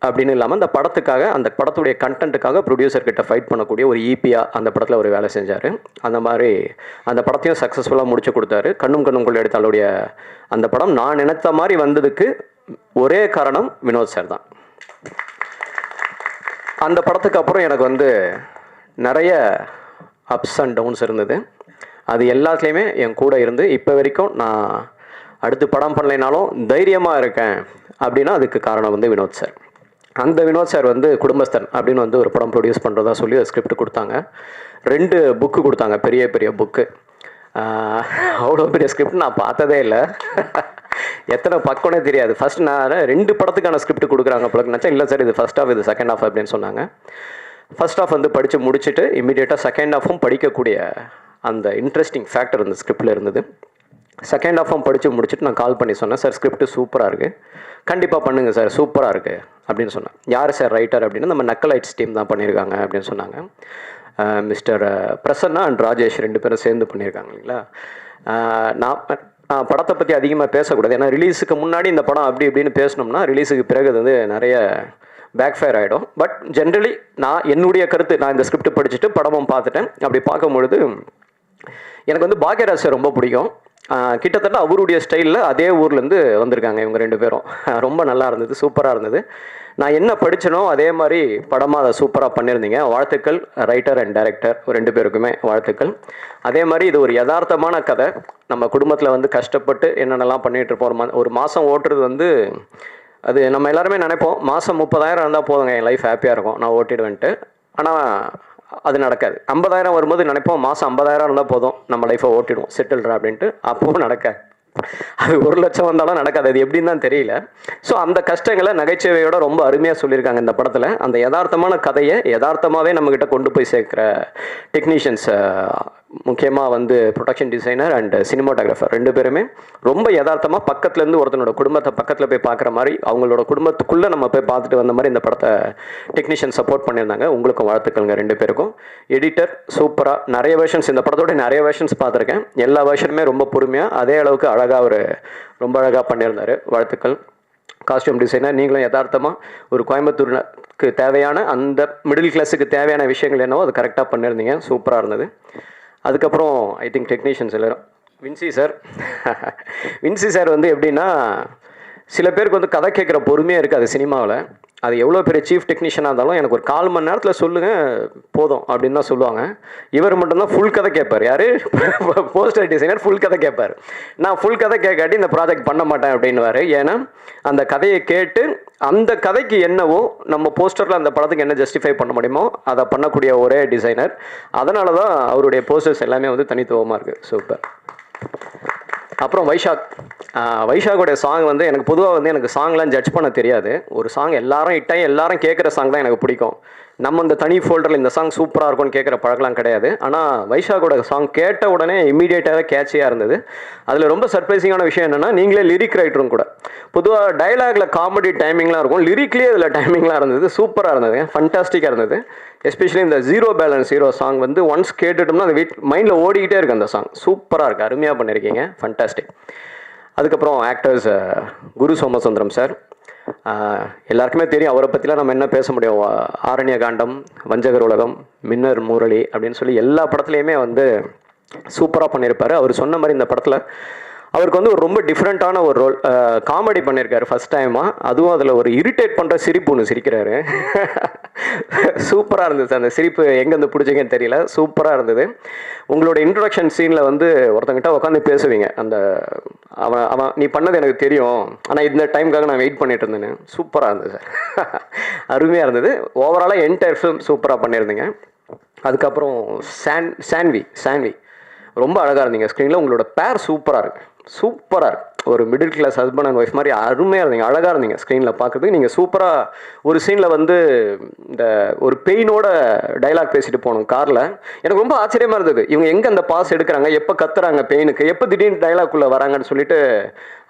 அப்படின்னு இல்லாமல் அந்த படத்துக்காக, அந்த படத்துடைய கண்டென்ட்டுக்காக ப்ரொடியூசர்கிட்ட ஃபைட் பண்ணக்கூடிய ஒரு ஈபியாக அந்த படத்தில் ஒரு வேலை செஞ்சார். அந்த மாதிரி அந்த படத்தையும் சக்ஸஸ்ஃபுல்லாக முடிச்சு கொடுத்தாரு. கண்ணும் கொள்ளெடுத்தாலுடைய அந்த படம் நான் நினைத்த மாதிரி வந்ததுக்கு ஒரே காரணம் வினோத் சார் தான். அந்த படத்துக்கு அப்புறம் எனக்கு வந்து நிறைய அப்ஸ் அண்ட் டவுன்ஸ் இருந்தது. அது எல்லாத்துலேயுமே என் கூட இருந்து இப்போ வரைக்கும் நான் அடுத்து படம் பண்ணலைனாலும் தைரியமாக இருக்கேன் அப்படின்னா அதுக்கு காரணம் வந்து வினோத் சார். அந்த வினோத் சார் வந்து குடும்பஸ்தன் அப்படின்னு வந்து ஒரு படம் ப்ரொடியூஸ் பண்ணுறதா சொல்லி ஒரு ஸ்கிரிப்ட் கொடுத்தாங்க. 2 புக்கு கொடுத்தாங்க, பெரிய பெரிய புக்கு. அவ்வளோ பெரிய ஸ்கிரிப்ட் நான் பார்த்ததே இல்லை. எத்தனை பக்கம்னே தெரியாது. ஃபஸ்ட் நான் 2 படத்துக்கான ஸ்கிரிப்ட் கொடுக்குறாங்க பிறகு நினச்சேன். இல்லை சார், இது ஃபஸ்ட் ஹாஃப், இது செகண்ட் ஹாஃப் அப்படின்னு சொன்னாங்க. ஃபஸ்ட் ஹாஃப் வந்து படித்து முடிச்சுட்டு இமீடியட்டாக செகண்ட் ஹாஃபும் படிக்கக்கூடிய அந்த இன்ட்ரெஸ்டிங் ஃபேக்டர் இந்த ஸ்கிரிப்டில் இருந்தது. செகண்ட் ஹாஃபும் படித்து முடிச்சுட்டு நான் கால் பண்ணி சொன்னேன், சார் ஸ்கிரிப்ட் சூப்பராக இருக்குது, கண்டிப்பாக பண்ணுங்கள் சார், சூப்பராக இருக்குது அப்படின்னு சொன்னேன். யார் சார் ரைட்டர் அப்படின்னு, நம்ம நக்கலைட்ஸ் டீம் தான் பண்ணியிருக்காங்க அப்படின்னு சொன்னாங்க. மிஸ்டர் பிரசன்னா அண்ட் ராஜேஷ் 2 பேரும் சேர்ந்து பண்ணியிருக்காங்க இல்லைங்களா. நான் படத்தை பற்றி அதிகமாக பேசக்கூடாது, ஏன்னா ரிலீஸுக்கு முன்னாடி இந்த படம் அப்படி இப்படின்னு பேசினோம்னா ரிலீஸுக்கு பிறகு அது வந்து நிறைய பேக் ஃபயர் ஆகிடும். பட் ஜென்ரலி நான் என்னுடைய கருத்து, நான் இந்த ஸ்கிரிப்ட் படிச்சுட்டு படமும் பார்த்துட்டேன். அப்படி பார்க்கும்பொழுது எனக்கு வந்து பாக்யராஜ் சார் ரொம்ப பிடிக்கும். கிட்டத்தட்ட அவருடைய ஸ்டைலில் அதே ஊர்லேருந்து வந்திருக்காங்க இவங்க 2 பேரும். ரொம்ப நல்லா இருந்தது, சூப்பராக இருந்தது. நான் என்ன படித்தனோ அதே மாதிரி படமாக அதை சூப்பராக பண்ணியிருந்தீங்க. வாழ்த்துக்கள் ரைட்டர் அண்ட் டைரக்டர் 2 பேருக்குமே வாழ்த்துக்கள். அதே மாதிரி இது ஒரு யதார்த்தமான கதை. நம்ம குடும்பத்தில் வந்து கஷ்டப்பட்டு என்னென்னலாம் பண்ணிகிட்டு இருப்போம். ஒரு மாதம் ஓட்டுறது வந்து அது நம்ம எல்லாருமே நினைப்போம், மாதம் 30,000 இருந்தால் போதுங்க, என் லைஃப் ஹாப்பியாக இருக்கும், நான் ஓட்டிடுவேன்ட்டு. ஆனால் அது நடக்காது. 50,000 வரும்போது நினைப்போம், மாதம் 50,000 இருந்தால் போதும், நம்ம லைஃப்பை ஓட்டிடுவோம், செட்டில்ரா அப்படின்ட்டு. அப்பவும் நடக்காது. அது 1 லட்சம் வந்தாலும் நடக்காது. அது எப்படின்னு தான் தெரியல. ஸோ அந்த கஷ்டங்களை நகைச்சுவையோட ரொம்ப அருமையாக சொல்லியிருக்காங்க இந்த படத்தில். அந்த யதார்த்தமான கதையை யதார்த்தமாகவே நம்மக்கிட்ட கொண்டு போய் சேர்க்குற டெக்னீஷியன்ஸ், முக்கியமாக வந்து ப்ரொடக்ஷன் டிசைனர் அண்ட் சினிமாட்டோகிராஃபர் 2 பேருமே ரொம்ப யதார்த்தமாக பக்கத்துலேருந்து ஒருத்தனோட குடும்பத்தை பக்கத்தில் போய் பார்க்குற மாதிரி, அவங்களோட குடும்பத்துக்குள்ளே நம்ம போய் பார்த்துட்டு வந்த மாதிரி இந்த படத்தை டெக்னீஷியன் சப்போர்ட் பண்ணியிருந்தாங்க. உங்களுக்கும் வாழ்த்துக்கள்ங்க 2 பேருக்கும். எடிட்டர் சூப்பராக, நிறைய வெர்ஷன்ஸ், இந்த படத்தோட நிறைய வெர்ஷன்ஸ் பார்த்துருக்கேன். எல்லா வெர்ஷனுமே ரொம்ப பொறுமையாக, அதே அளவுக்கு அழகாக ரொம்ப அழகாக பண்ணியிருந்தார். வாழ்த்துக்கள். காஸ்டியூம் டிசைனர், நீங்களும் யதார்த்தமாக ஒரு கோயம்புத்தூருக்கு தேவையான, அந்த மிடில் கிளாஸுக்கு தேவையான விஷயங்கள் என்னவோ அது கரெக்டாக பண்ணியிருந்தீங்க, சூப்பராக இருந்தது. அதுக்கப்புறம் ஐ திங்க் டெக்னீஷியன்ஸ் எல்லாரும், வின்சி சார் வந்து எப்படின்னா, சில பேருக்கு வந்து கதை கேட்குற பொறுமையாக இருக்காது சினிமாவில். அது எவ்வளோ பெரிய சீஃப் டெக்னீஷியனாக இருந்தாலும் எனக்கு ஒரு 1/4 மணி நேரத்தில் சொல்லுங்கள் போதும் அப்படின்னு தான் சொல்லுவாங்க. இவர் மட்டும்தான் ஃபுல் கதை கேட்பார். யார்? போஸ்டர் டிசைனர் ஃபுல் கதை கேட்பார். நான் ஃபுல் கதை கேட்காட்டி இந்த ப்ராஜெக்ட் பண்ண மாட்டேன் அப்படின்னுவார். ஏன்னா அந்த கதையை கேட்டு அந்த கதைக்கு என்னவோ, நம்ம போஸ்டரில் அந்த படத்துக்கு என்ன ஜஸ்டிஃபை பண்ண முடியுமோ அதை பண்ணக்கூடிய ஒரே டிசைனர். அதனால தான் அவருடைய போஸ்டர்ஸ் எல்லாமே வந்து தனித்துவமாக இருக்குது. சூப்பர். அப்புறம் வைஷாகோடைய சாங் வந்து எனக்கு பொதுவாக வந்து எனக்கு சாங்லாம் ஜட்ஜ் பண்ண தெரியாது. ஒரு சாங் எல்லாரும் கேட்குற சாங் தான் எனக்கு பிடிக்கும். நம்ம இந்த தனி ஃபோல்டரில் இந்த சாங் சூப்பராக இருக்கும்னு கேட்குற பழக்கலாம் கிடையாது. ஆனால் வைஷாகோட சாங் கேட்ட உடனே இம்மீடியட்டாகவே கேட்சியாக இருந்தது. அதில் ரொம்ப சர்ப்ரைசிங்கான விஷயம் என்னென்னா, நீங்களே லிரிக் ரைட்டரும் கூட. பொதுவாக டைலாகில் காமெடி டைமிங்லாம் இருக்கும், லிரிக்லேயே அதில் டைமிங்லாம் இருந்தது. சூப்பராக இருந்தது, ஃபண்டாஸ்டிக்காக இருந்தது. எஸ்பெஷலி இந்த ஜீரோ பேலன்ஸ் ஹீரோ சாங் வந்து ஒன்ஸ் கேட்டுட்டோம்னா அது மைண்டில் ஓடிக்கிட்டே இருக்குது. அந்த சாங் சூப்பராக இருக்குது, அருமையாக பண்ணியிருக்கீங்க, ஃபண்டாஸ்டிக். அதுக்கப்புறம் ஆக்டர்ஸ் குரு சோமசுந்தரம் சார், எல்லாருக்குமே தெரியும் அவரை பற்றிலாம் நம்ம என்ன பேச முடியும். ஆரண்ய காண்டம், வஞ்சகர் உலகம், மின்னர் முரளி அப்படின்னு சொல்லி எல்லா படத்துலையுமே வந்து சூப்பராக பண்ணியிருப்பார். அவர் சொன்ன மாதிரி இந்த படத்தில் அவருக்கு வந்து ஒரு ரொம்ப டிஃப்ரெண்ட்டான ஒரு ரோல், காமெடி பண்ணியிருக்காரு ஃபஸ்ட் டைமாக. அதுவும் அதில் ஒரு இரிட்டேட் பண்ணுற சிரிப்பு ஒன்று சிரிக்கிறாரு. சூப்பராக இருந்தது. அந்த சிரிப்பு எங்கேருந்து பிடிச்சிங்கன்னு தெரியல, சூப்பராக இருந்தது. உங்களோட இன்ட்ரொடக்ஷன் சீனில் வந்து ஒருத்தங்கிட்ட உட்காந்து பேசுவீங்க, அந்த அவன் நீ பண்ணது எனக்கு தெரியும், ஆனால் இந்த டைமுக்காக நான் வெயிட் பண்ணிட்டு இருந்தேன்னு. சூப்பராக இருந்தது சார், அருமையாக இருந்தது. ஓவராலாக என்டையர் ஃபிலிம் சூப்பராக பண்ணியிருந்தீங்க. அதுக்கப்புறம் சான்வி ரொம்ப அழகாக இருந்தீங்க ஸ்க்ரீனில். உங்களோட பேர் சூப்பராக இருக்குது, சூப்பராக இருக்குது. ஒரு middle class husband and wife மாதிரி அருமையாக இருந்தீங்க, அழகாக இருந்தீங்க ஸ்க்ரீனில் பார்க்குறதுக்கு. நீங்கள் சூப்பராக ஒரு சீனில் வந்து இந்த ஒரு பெயினோட டைலாக் பேசிட்டு போகணும் காரில். எனக்கு ரொம்ப ஆச்சரியமாக இருந்தது, இவங்க எங்கே அந்த பாஸ் எடுக்கிறாங்க, எப்போ கத்துறாங்க பெயினுக்கு, எப்போ திடீர்னு டைலாக்குள்ளே வராங்கன்னு சொல்லிட்டு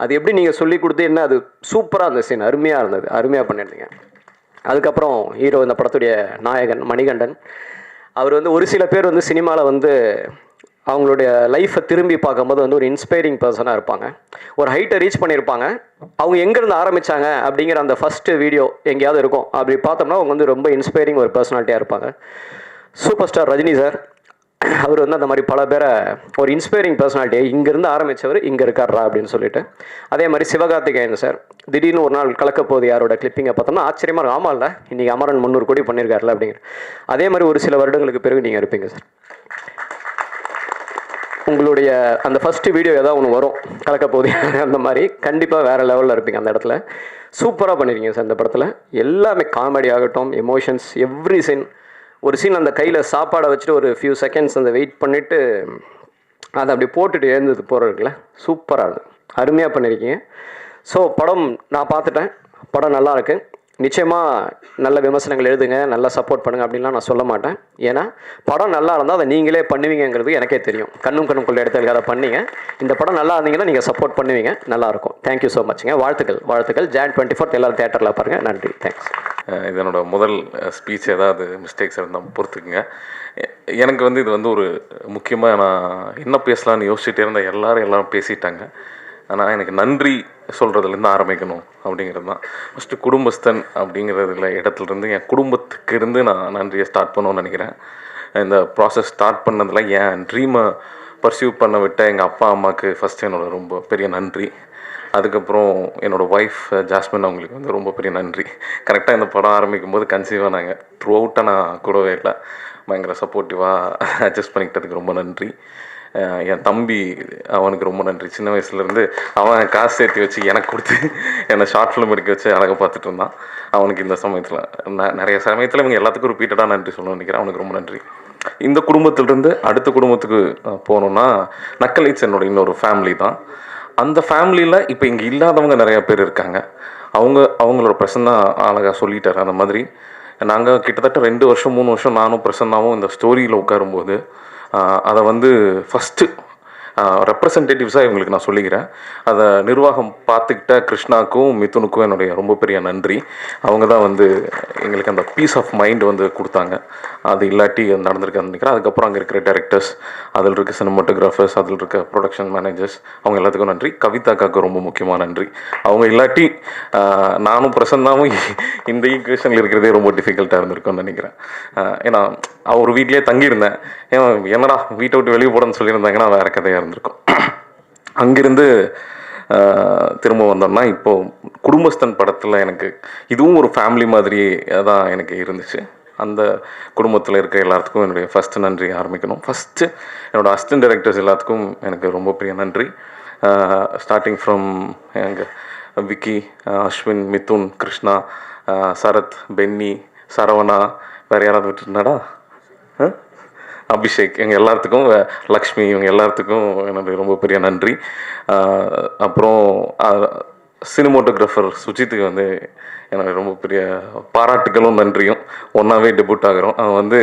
அது எப்படி நீங்கள் சொல்லி கொடுத்து என்ன, அது சூப்பராக இருந்த சீன், அருமையாக இருந்தது, அருமையாக பண்ணியிருந்தீங்க. அதுக்கப்புறம் ஹீரோ, இந்த படத்துடைய நாயகன் மணிகண்டன், அவர் வந்து ஒரு சில பேர் வந்து சினிமாவில் வந்து அவங்களுடைய லைஃப்பை திரும்பி பார்க்கும்போது வந்து ஒரு இன்ஸ்பைரிங் பர்சனாக இருப்பாங்க, ஒரு ஹைட்டை ரீச் பண்ணியிருப்பாங்க. அவங்க எங்கேருந்து ஆரம்பித்தாங்க அப்படிங்கிற அந்த ஃபஸ்ட்டு வீடியோ எங்கேயாவது இருக்கும், அப்படி பார்த்தோம்னா அவங்க வந்து ரொம்ப இன்ஸ்பைரிங் ஒரு பர்சனாலிட்டியாக இருப்பாங்க. சூப்பர் ஸ்டார் ரஜினி சார், அவர் வந்து அந்த மாதிரி பல பேரை ஒரு இன்ஸ்பைரிங் பர்சனாலிட்டியை இங்கேருந்து ஆரம்பித்தவர் இங்கே இருக்காரா அப்படின்னு சொல்லிட்டு. அதே மாதிரி சிவகார்த்திகேயன் சார், திடீர்னு ஒரு நாள் கலக்கப்போது யாரோட கிளிப்பிங்கை பார்த்தோம்னா ஆச்சரியமாக இருக்கும், ஆமாம் இல்லை இன்றைக்கி அமரன் 300 கோடி பண்ணியிருக்காருல அப்படிங்கிற. அதே மாதிரி ஒரு சில வருடங்களுக்கு பிறகு நீங்கள் இருப்பீங்க சார். உங்களுடைய அந்த ஃபஸ்ட்டு வீடியோ ஏதாவது ஒன்று வரும் கலக்கப்போது அந்த மாதிரி, கண்டிப்பாக வேறு லெவலில் இருப்பீங்க அந்த இடத்துல. சூப்பராக பண்ணியிருக்கீங்க சார் இந்த படத்தில். எல்லாமே காமெடி ஆகட்டும், எமோஷன்ஸ், எவ்ரி சீன். ஒரு சீன் அந்த கையில் சாப்பாடை வச்சுட்டு ஒரு ஃபியூ செகண்ட்ஸ் அந்த வெயிட் பண்ணிவிட்டு அதை அப்படி போட்டுட்டு எழுந்தது போகிறதுக்குல சூப்பராக இருந்தது, அருமையாக பண்ணியிருக்கீங்க. ஸோ படம் நான் பார்த்துட்டேன், படம் நல்லா இருக்குது. நிச்சயமாக நல்ல விமர்சனங்கள் எழுதுங்க, நல்லா சப்போர்ட் பண்ணுங்கள் அப்படின்லாம் நான் சொல்ல மாட்டேன். ஏன்னா படம் நல்லா இருந்தால் அதை நீங்களே பண்ணுவீங்கிறது எனக்கே தெரியும். கண்ணும் கொள்ள இடத்துல அதை பண்ணீங்க. இந்த படம் நல்லா இருந்தீங்கன்னா நீங்கள் சப்போர்ட் பண்ணுவீங்க, நல்லாயிருக்கும். தேங்க்யூ ஸோ மச்ங்க. வாழ்த்துக்கள். Jan 24 எல்லாரும் தேட்டரில் பாருங்கள். நன்றி, தேங்க்ஸ். இதனோட முதல் ஸ்பீச் ஏதாவது மிஸ்டேக்ஸ் இருந்தால் பொறுத்துக்குங்க. எனக்கு வந்து இது வந்து ஒரு முக்கியமாக நான் என்ன பேசலான்னு யோசிச்சுட்டே இருந்தேன், எல்லாரும் பேசிட்டாங்க. ஆனால் எனக்கு நன்றி சொல்கிறதுலேருந்து ஆரம்பிக்கணும் அப்படிங்கிறது தான். ஃபஸ்ட்டு குடும்பஸ்தன் அப்படிங்கிறதுல இடத்துலேருந்து என் குடும்பத்துக்கு இருந்து நான் நன்றியை ஸ்டார்ட் பண்ணணும்னு நினைக்கிறேன். இந்த ப்ராசஸ் ஸ்டார்ட் பண்ணதில் என் ட்ரீமை பர்சியூ பண்ண விட்ட எங்கள் அப்பா அம்மாவுக்கு ஃபஸ்ட்டு என்னோட ரொம்ப பெரிய நன்றி. அதுக்கப்புறம் என்னோடய ஒய்ஃப் ஜாஸ்மின், அவங்களுக்கு வந்து ரொம்ப பெரிய நன்றி. கரெக்டாக இந்த படம் ஆரம்பிக்கும் போது கன்சீவ் ஆனாங்க. த்ரூ அவுட்டாக நான் கூடவே இல்லை, பயங்கர சப்போர்ட்டிவாக அட்ஜஸ்ட் பண்ணிக்கிட்டதுக்கு ரொம்ப நன்றி. என் தம்பி, அவனுக்கு ரொம்ப நன்றி. சின்ன வயசுலேருந்து அவன் காசு சேர்த்து வச்சு எனக்கு கொடுத்து என்னை ஷார்ட் ஃபிலிம் எடுக்க வச்சு அழகாக பார்த்துட்டு இருந்தான். அவனுக்கு இந்த சமயத்தில் நிறைய சமயத்தில் இவங்க எல்லாத்துக்கும் ரிப்பீட்டடாக நன்றி சொல்லணும்னு நினைக்கிறேன். அவனுக்கு ரொம்ப நன்றி. இந்த குடும்பத்திலிருந்து அடுத்த குடும்பத்துக்கு போகணுன்னா, நக்கலைட்ஸ் என்னோட இன்னொரு ஃபேமிலி தான். அந்த ஃபேமிலியில் இப்போ இங்கே இல்லாதவங்க நிறையா பேர் இருக்காங்க. அவங்களோட பிரசன்னா அழகாக சொல்லிட்டார். அந்த மாதிரி நாங்கள் கிட்டத்தட்ட 2 வருஷம் 3 வருஷம் நானும் பிரசன்னாவும் இந்த ஸ்டோரியில் உட்காரும்போது அதை வந்து ஃபஸ்ட்டு ரெப்ரசன்டேட்டிவ்ஸாக இவங்களுக்கு நான் சொல்லிக்கிறேன். அதை நிர்வாகம் பார்த்துக்கிட்ட கிருஷ்ணாவுக்கும் மிதுனுக்கும் என்னுடைய ரொம்ப பெரிய நன்றி. அவங்க தான் வந்து எங்களுக்கு அந்த பீஸ் ஆஃப் மைண்ட் வந்து கொடுத்தாங்க. அது இல்லாட்டி நடந்திருக்கான்னு நினைக்கிறேன். அதுக்கப்புறம் அங்கே இருக்கிற டைரக்டர்ஸ், அதில் இருக்க சினிமாட்டோகிராஃபர்ஸ், அதில் இருக்க ப்ரொடக்ஷன் மேனேஜர்ஸ், அவங்க எல்லாத்துக்கும் நன்றி. கவிதாக்காவுக்கு ரொம்ப முக்கியமாக நன்றி. அவங்க இல்லாட்டி நானும் பிரசன்னாவும் இந்த ஈக்குவேஷனில் இருக்கிறதே ரொம்ப டிஃபிகல்ட்டாக இருந்திருக்கும்னு நினைக்கிறேன். ஏன்னா அவர் வீட்லேயே தங்கியிருந்தேன். என்னடா வீட்டை விட்டு வெளியே போடணும்னு சொல்லியிருந்தாங்கன்னா வேறு கதையாக இருந்திருக்கும். அங்கிருந்து திரும்ப வந்தோம்னா இப்போது குடும்பஸ்தன் படத்தில் எனக்கு இதுவும் ஒரு ஃபேமிலி மாதிரியே தான் எனக்கு இருந்துச்சு. அந்த குடும்பத்தில் இருக்க எல்லாத்துக்கும் என்னுடைய ஃபஸ்ட்டு நன்றி ஆரம்பிக்கணும். ஃபஸ்ட்டு என்னோடய அசிஸ்டன்ட் டைரக்டர்ஸ் எல்லாத்துக்கும் எனக்கு ரொம்ப பெரிய நன்றி. ஸ்டார்டிங் ஃப்ரம் எங்கள் விக்கி, அஸ்வின், மிதுன், கிருஷ்ணா, சரத், பென்னி, சரவணா, வேறு யாராவது விட்டுருந்தாடா, அபிஷேக், இவங்க எல்லாத்துக்கும், லக்ஷ்மி, இவங்க எல்லாத்துக்கும் எனக்கு ரொம்ப பெரிய நன்றி. அப்புறம் சினிமோட்டோகிராஃபர் சுஜித்துக்கு வந்து எனக்கு ரொம்ப பெரிய பாராட்டுகளும் நன்றியும். ஒன்றாவே டெபியூட் ஆகிறோம். அவன் வந்து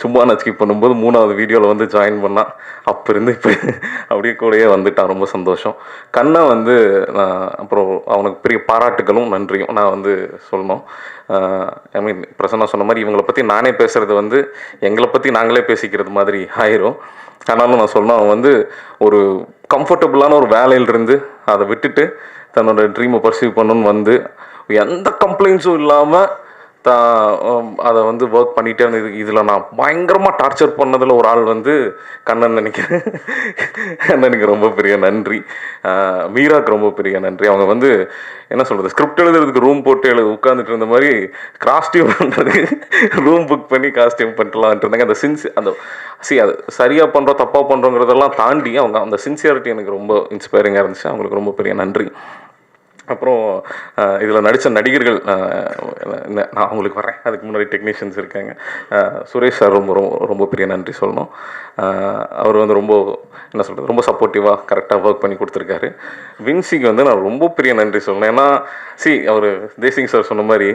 சும்மா நச்சுக்கி பண்ணும்போது 3வது வீடியோவில் வந்து ஜாயின் பண்ணான். அப்போ இருந்து இப்போ அப்படியே கூடயே வந்துட்டான். ரொம்ப சந்தோஷம். கண்ணா வந்து நான் அப்புறம் அவனுக்கு பெரிய பாராட்டுகளும் நன்றியும் நான் வந்து சொல்லணும். ஐ மீன் பிரசன்னா சொன்ன மாதிரி இவங்களை பற்றி நானே பேசுகிறது வந்து எங்களை பற்றி நாங்களே பேசிக்கிறது மாதிரி ஆயிரும். ஆனாலும் நான் சொல்லணும், அவன் வந்து ஒரு கம்ஃபர்டபுளான ஒரு வேலையிலிருந்து அதை விட்டுட்டு தன்னோட ட்ரீமை பர்சீவ் பண்ணணுன்னு வந்து எந்த கம்ப்ளைண்ட்ஸும் இல்லாமல் அதை வந்து ஒர்க் பண்ணிகிட்டே இருந்தது. இதில் நான் பயங்கரமாக டார்ச்சர் பண்ணதில் ஒரு ஆள் வந்து கண்ணன் நினைக்கிறேன். கண்ணனுக்கு ரொம்ப பெரிய நன்றி. மீராவுக்கு ரொம்ப பெரிய நன்றி. அவங்க வந்து என்ன சொல்கிறது, ஸ்கிரிப்ட் எழுதுறதுக்கு ரூம் போட்டு உட்காந்துட்டு இருந்த மாதிரி காஸ்டியூம் பண்ணுறதுக்கு ரூம் புக் பண்ணி காஸ்டியூம் பண்ணிட்டுலான்ட்டு இருந்தாங்க. அந்த அது சரியாக பண்ணுறோம் தப்பாக பண்ணுறோங்கிறதெல்லாம் தாண்டி அவங்க அந்த சின்சியாரிட்டி எனக்கு ரொம்ப இன்ஸ்பைரிங்காக இருந்துச்சு. அவங்களுக்கு ரொம்ப பெரிய நன்றி. அப்புறம் இதில் நடித்த நடிகர்கள் நான் அவங்களுக்கு வரேன், அதுக்கு முன்னாடி டெக்னீஷியன்ஸ் இருக்காங்க. சுரேஷ் சார் ரொம்ப ரொம்ப பெரிய நன்றி சொல்லணும். அவர் வந்து ரொம்ப என்ன சொல்கிறது, ரொம்ப சப்போர்ட்டிவாக கரெக்டாக ஒர்க் பண்ணி கொடுத்துருக்காரு. வின்சிக்கு வந்து நான் ரொம்ப பெரிய நன்றி சொல்லணும். ஏன்னா அவர் தேசிங் சார் சொன்ன மாதிரி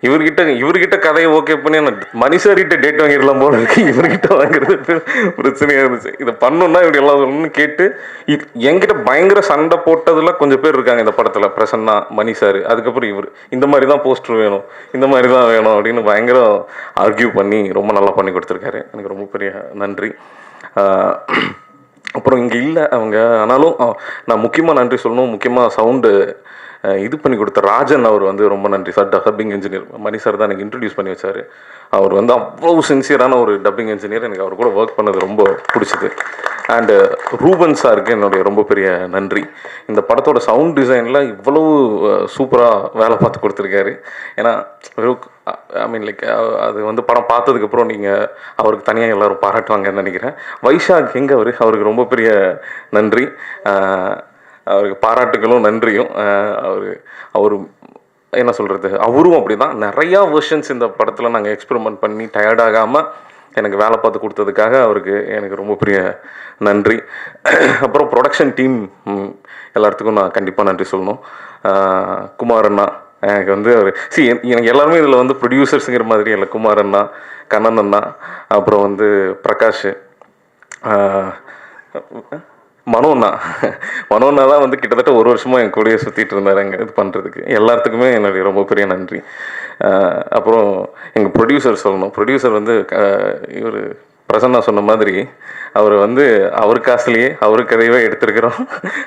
இவர்கிட்ட கதையை ஓகே பண்ணி நான் மணி சார்கிட்ட டேட் வாங்கிடலாம் போல இருக்கு, இவர்கிட்ட வாங்குறது பிரச்சனையாக இருந்துச்சு. இதை பண்ணணுன்னா இப்படி எல்லாம் சொல்லணும்னு கேட்டு என்கிட்ட பயங்கர சண்டை போட்டதில் கொஞ்சம் பேர் இருக்காங்க இந்த படத்தில். பிரசன்னா, மணி சார், அதுக்கப்புறம் இவர் இந்த மாதிரி தான் போஸ்டர் வேணும், இந்த மாதிரி தான் வேணும் அப்படின்னு பயங்கர ஆர்கியூ பண்ணி ரொம்ப நல்லா பண்ணி கொடுத்துருக்காரு. எனக்கு ரொம்ப பெரிய நன்றி. அப்புறம் இங்கே இல்லை அவங்க, ஆனாலும் நான் முக்கியமாக நன்றி சொல்லணும். முக்கியமாக சவுண்டு இது பண்ணி கொடுத்த ராஜன், அவர் வந்து ரொம்ப நன்றி சார். டப்பிங் இன்ஜினியர் மணி சார் தான் எனக்கு இன்ட்ரடியூஸ் பண்ணி வச்சார். அவர் வந்து அவ்வளோ சின்சியரான ஒரு டப்பிங் இன்ஜினியர். எனக்கு அவர் கூட ஒர்க் பண்ணது ரொம்ப பிடிச்சிது. அண்டு ரூபன் சாருக்கு என்னுடைய ரொம்ப பெரிய நன்றி. இந்த படத்தோட சவுண்ட் டிசைனில் இவ்வளவு சூப்பராக வேலை பார்த்து கொடுத்துருக்காரு. ஏன்னா ஐ மீன் லைக் அது வந்து படம் பார்த்ததுக்கப்புறம் நீங்கள் அவருக்கு தனியாக எல்லோரும் பாராட்டுவாங்கன்னு நினைக்கிறேன். வைஷாக் எங்கே அவருக்கு ரொம்ப பெரிய நன்றி. அவருக்கு பாராட்டுகளும் நன்றியும். அவர் என்ன சொல்கிறது, அவரும் அப்படி தான் நிறையா வெர்ஷன்ஸ் இந்த படத்தில் நாங்கள் எக்ஸ்பெரிமெண்ட் பண்ணி டயர்டாகாமல் எனக்கு வேலை பார்த்து கொடுத்ததுக்காக அவருக்கு எனக்கு ரொம்ப பெரிய நன்றி. அப்புறம் ப்ரொடக்ஷன் டீம் எல்லாத்துக்கும் நான் கண்டிப்பாக நன்றி சொல்லணும். குமார் அண்ணா எனக்கு வந்து அவர் எனக்கு எல்லாருமே இதில் வந்து ப்ரொடியூசர்ஸுங்கிற மாதிரி இல்லை. குமார் அண்ணா, கண்ணன் அண்ணா, அப்புறம் வந்து பிரகாஷ், மனோண்ணா தான் வந்து கிட்டத்தட்ட ஒரு வருஷமாக என் கூடயே சுற்றிட்டு இருந்தார் அங்கே இது பண்ணுறதுக்கு. எல்லாத்துக்குமே என்னுடைய ரொம்ப பெரிய நன்றி. அப்புறம் எங்கள் ப்ரொடியூசர் சொல்லணும். ப்ரொடியூசர் வந்து இவர் பிரசன்னா சொன்ன மாதிரி அவர் வந்து அவர் காசுலேயே அவர் கதையவே எடுத்துருக்கிறோம்,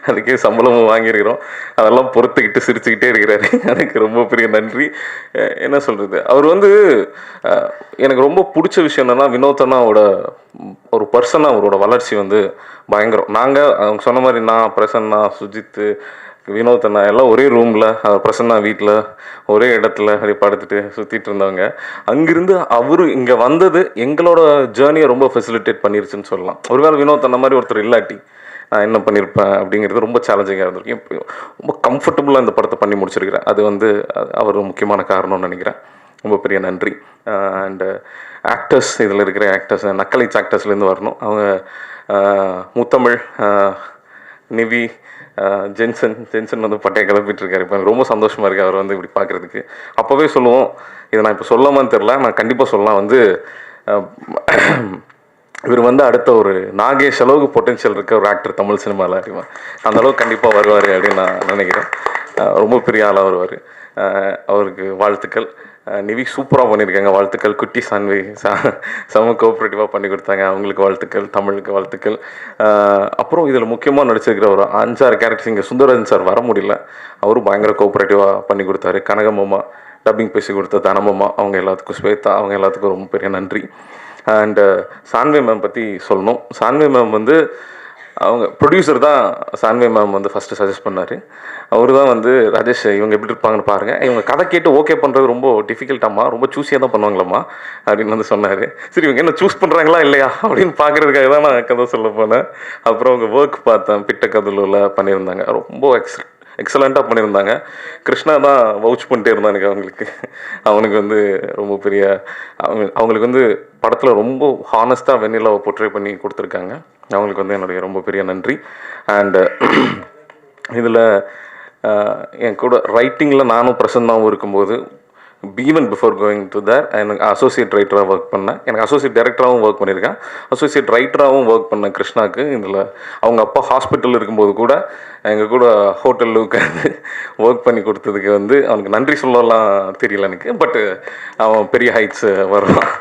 அதுக்கே சம்பளமும் வாங்கியிருக்கிறோம். அதெல்லாம் பொறுத்துக்கிட்டு சிரிச்சுக்கிட்டே இருக்கிறாரு. அதுக்கு ரொம்ப பெரிய நன்றி. என்ன சொல்கிறது, அவர் வந்து எனக்கு ரொம்ப பிடிச்ச விஷயம் என்னென்னா வினோத் ஒரு பர்சனாக அவரோட வளர்ச்சி வந்து பயங்கரம். அவங்க சொன்ன மாதிரி நான், பிரசன்னா, சுஜித்து, வினோத் அண்ணா எல்லாம் ஒரே ரூமில், பிரசன்னா வீட்டில் ஒரே இடத்துல அப்படி படுத்துட்டு சுற்றிட்டு இருந்தவங்க. அங்கிருந்து அவர் இங்கே வந்தது எங்களோட ஜேர்னியை ரொம்ப ஃபெசிலிட்டேட் பண்ணிருச்சுன்னு சொல்லலாம். ஒருவேளை வினோத் அண்ணா மாதிரி ஒருத்தர் இல்லாட்டி நான் என்ன பண்ணியிருப்பேன் அப்படிங்கிறது ரொம்ப சேலஞ்சிங்காக இருந்திருக்கேன். ரொம்ப கம்ஃபர்டபுளாக இந்த படத்தை பண்ணி முடிச்சிருக்கிறேன். அது வந்து அவர் முக்கியமான காரணம்னு நினைக்கிறேன். ரொம்ப பெரிய நன்றி. அண்டு ஆக்டர்ஸ், இதில் இருக்கிற ஆக்டர்ஸ் நக்கலைச் ஆக்டர்ஸ்லேருந்து வரணும். அவங்க முத்தமிழ், நிவி, ஜென்சன் வந்து பட்டையை கிளப்பிட்டு இருக்காரு. இப்போ எனக்கு ரொம்ப சந்தோஷமாக இருக்குது அவர் வந்து இப்படி பார்க்குறதுக்கு. அப்போவே சொல்லுவோம், இதை நான் இப்போ சொல்லாமான்னு தெரில, நான் கண்டிப்பாக சொல்லலாம். வந்து இவர் வந்து அடுத்த ஒரு நாகேஷ் அளவுக்கு பொட்டென்ஷியல் இருக்க ஒரு ஆக்டர் தமிழ் சினிமாவில் அறிவான். அந்த அளவுக்கு கண்டிப்பாக வருவார் அப்படின்னு நான் நினைக்கிறேன். ரொம்ப பெரிய ஆளாக வருவார். அவருக்கு வாழ்த்துக்கள். நிவி சூப்பராக பண்ணியிருக்காங்க, வாழ்த்துக்கள். குட்டி சான்வி செம கோஆப்ரேட்டிவாக பண்ணி கொடுத்தாங்க, அவங்களுக்கு வாழ்த்துக்கள். தமிழுக்கு வாழ்த்துக்கள். அப்புறம் இதில் முக்கியமாக நடிச்சிருக்கிற ஒரு 5-6 கேரக்டர்ஸ் இங்கே சுந்தரராஜன் சார் வர முடியல, அவரும் பயங்கர கோஆப்ரேட்டிவாக பண்ணி கொடுத்தாரு. கனகம்மா டப்பிங் பேசி கொடுத்த தனமம்மா, அவங்க எல்லாத்துக்கும், ஸ்வேதா, அவங்க எல்லாத்துக்கும் ரொம்ப பெரிய நன்றி. அண்டு சான்வி மேம் பற்றி சொல்லணும். சான்வி மேம் வந்து அவங்க ப்ரொடியூசர் தான் சான்வி மேம் வந்து ஃபஸ்ட்டு சஜஸ்ட் பண்ணார். அவர் தான் வந்து ராஜேஷ் இவங்க எப்படி இருப்பாங்கன்னு பாருங்கள், இவங்க கதை கேட்டு ஓகே பண்ணுறது ரொம்ப டிஃபிகல்ட்டாம்மா, ரொம்ப சூஸியாக தான் பண்ணுவாங்களாம்மா அப்படின்னு வந்து சொன்னார். சரி இவங்க என்ன சூஸ் பண்ணுறாங்களா இல்லையா அப்படின்னு பார்க்குறதுக்காக தான் நான் கதை சொல்ல போனேன். அப்புறம் அவங்க ஒர்க் பார்த்தேன், பிட்டக்கதலூரில் பண்ணியிருந்தாங்க, ரொம்ப எக்ஸலண்ட்டாக பண்ணியிருந்தாங்க. கிருஷ்ணா தான் வவுச் பண்ணிட்டே இருந்தான் எனக்கு அவனுக்கு வந்து ரொம்ப பெரிய அவங்களுக்கு வந்து படத்தில் ரொம்ப ஹானஸ்ட்டாக வெண்ணிலாவை போர்ட்ரே பண்ணி கொடுத்துருக்காங்க. அவங்களுக்கு வந்து என்னுடைய ரொம்ப பெரிய நன்றி. அண்டு இதில் என் கூட ரைட்டிங்கில் நானும் பிரசன்னாவும் இருக்கும்போது, even before going to their, எனக்கு அசோசியேட் ரைட்டராக ஒர்க் பண்ணேன், எனக்கு அசோசியேட் டைரக்டராகவும் ஒர்க் பண்ணியிருக்கேன், அசோசியேட் ரைட்டராகவும் ஒர்க் பண்ணேன் கிருஷ்ணாவுக்கு. இதில் அவங்க அப்பா ஹாஸ்பிட்டலில் இருக்கும்போது கூட எங்கள் கூட ஹோட்டலில் உட்காந்து ஒர்க் பண்ணி கொடுத்ததுக்கு வந்து அவனுக்கு நன்றி சொல்லலாம் தெரியல எனக்கு. பட்டு அவன் பெரிய ஹைட்ஸ் வருவான்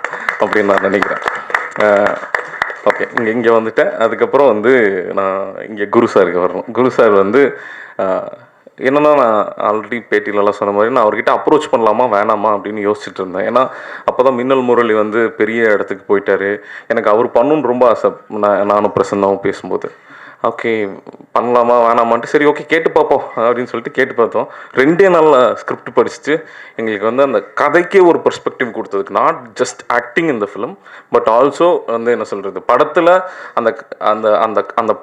அப்படின்னு நான் நினைக்கிறேன். ஓகே, இங்கே வந்துட்டேன். அதுக்கப்புறம் வந்து நான் இங்கே குரு சாருக்கு வரணும். குரு சார் வந்து என்னென்னா, நான் ஆல்ரெடி பேட்டிலெல்லாம் சொன்ன மாதிரி நான் அவர்கிட்ட அப்ரோச் பண்ணலாமா வேணாமா அப்படின்னு யோசிச்சுட்டு இருந்தேன். ஏன்னா அப்போ தான் மின்னல் முரளி வந்து பெரிய இடத்துக்கு போயிட்டார். எனக்கு அவர் பண்ணணுன்னு ரொம்ப ஆசை. நானும் பிரசன்னாவும் பேசும்போது ஓகே பண்ணலாமா வேணாமான்ட்டு, சரி ஓகே கேட்டு பார்ப்போம் அப்படின்னு சொல்லிட்டு கேட்டு பார்த்தோம். 2 நாளில் ஸ்கிரிப்ட் படிச்சுட்டு எங்களுக்கு வந்து அந்த கதைக்கே ஒரு பெர்ஸ்பெக்டிவ் கொடுத்ததுக்கு, நாட் ஜஸ்ட் ஆக்டிங் இந்த ஃபிலிம் பட் ஆல்சோ வந்து என்ன சொல்கிறது, படத்தில் அந்த அந்த அந்த அந்த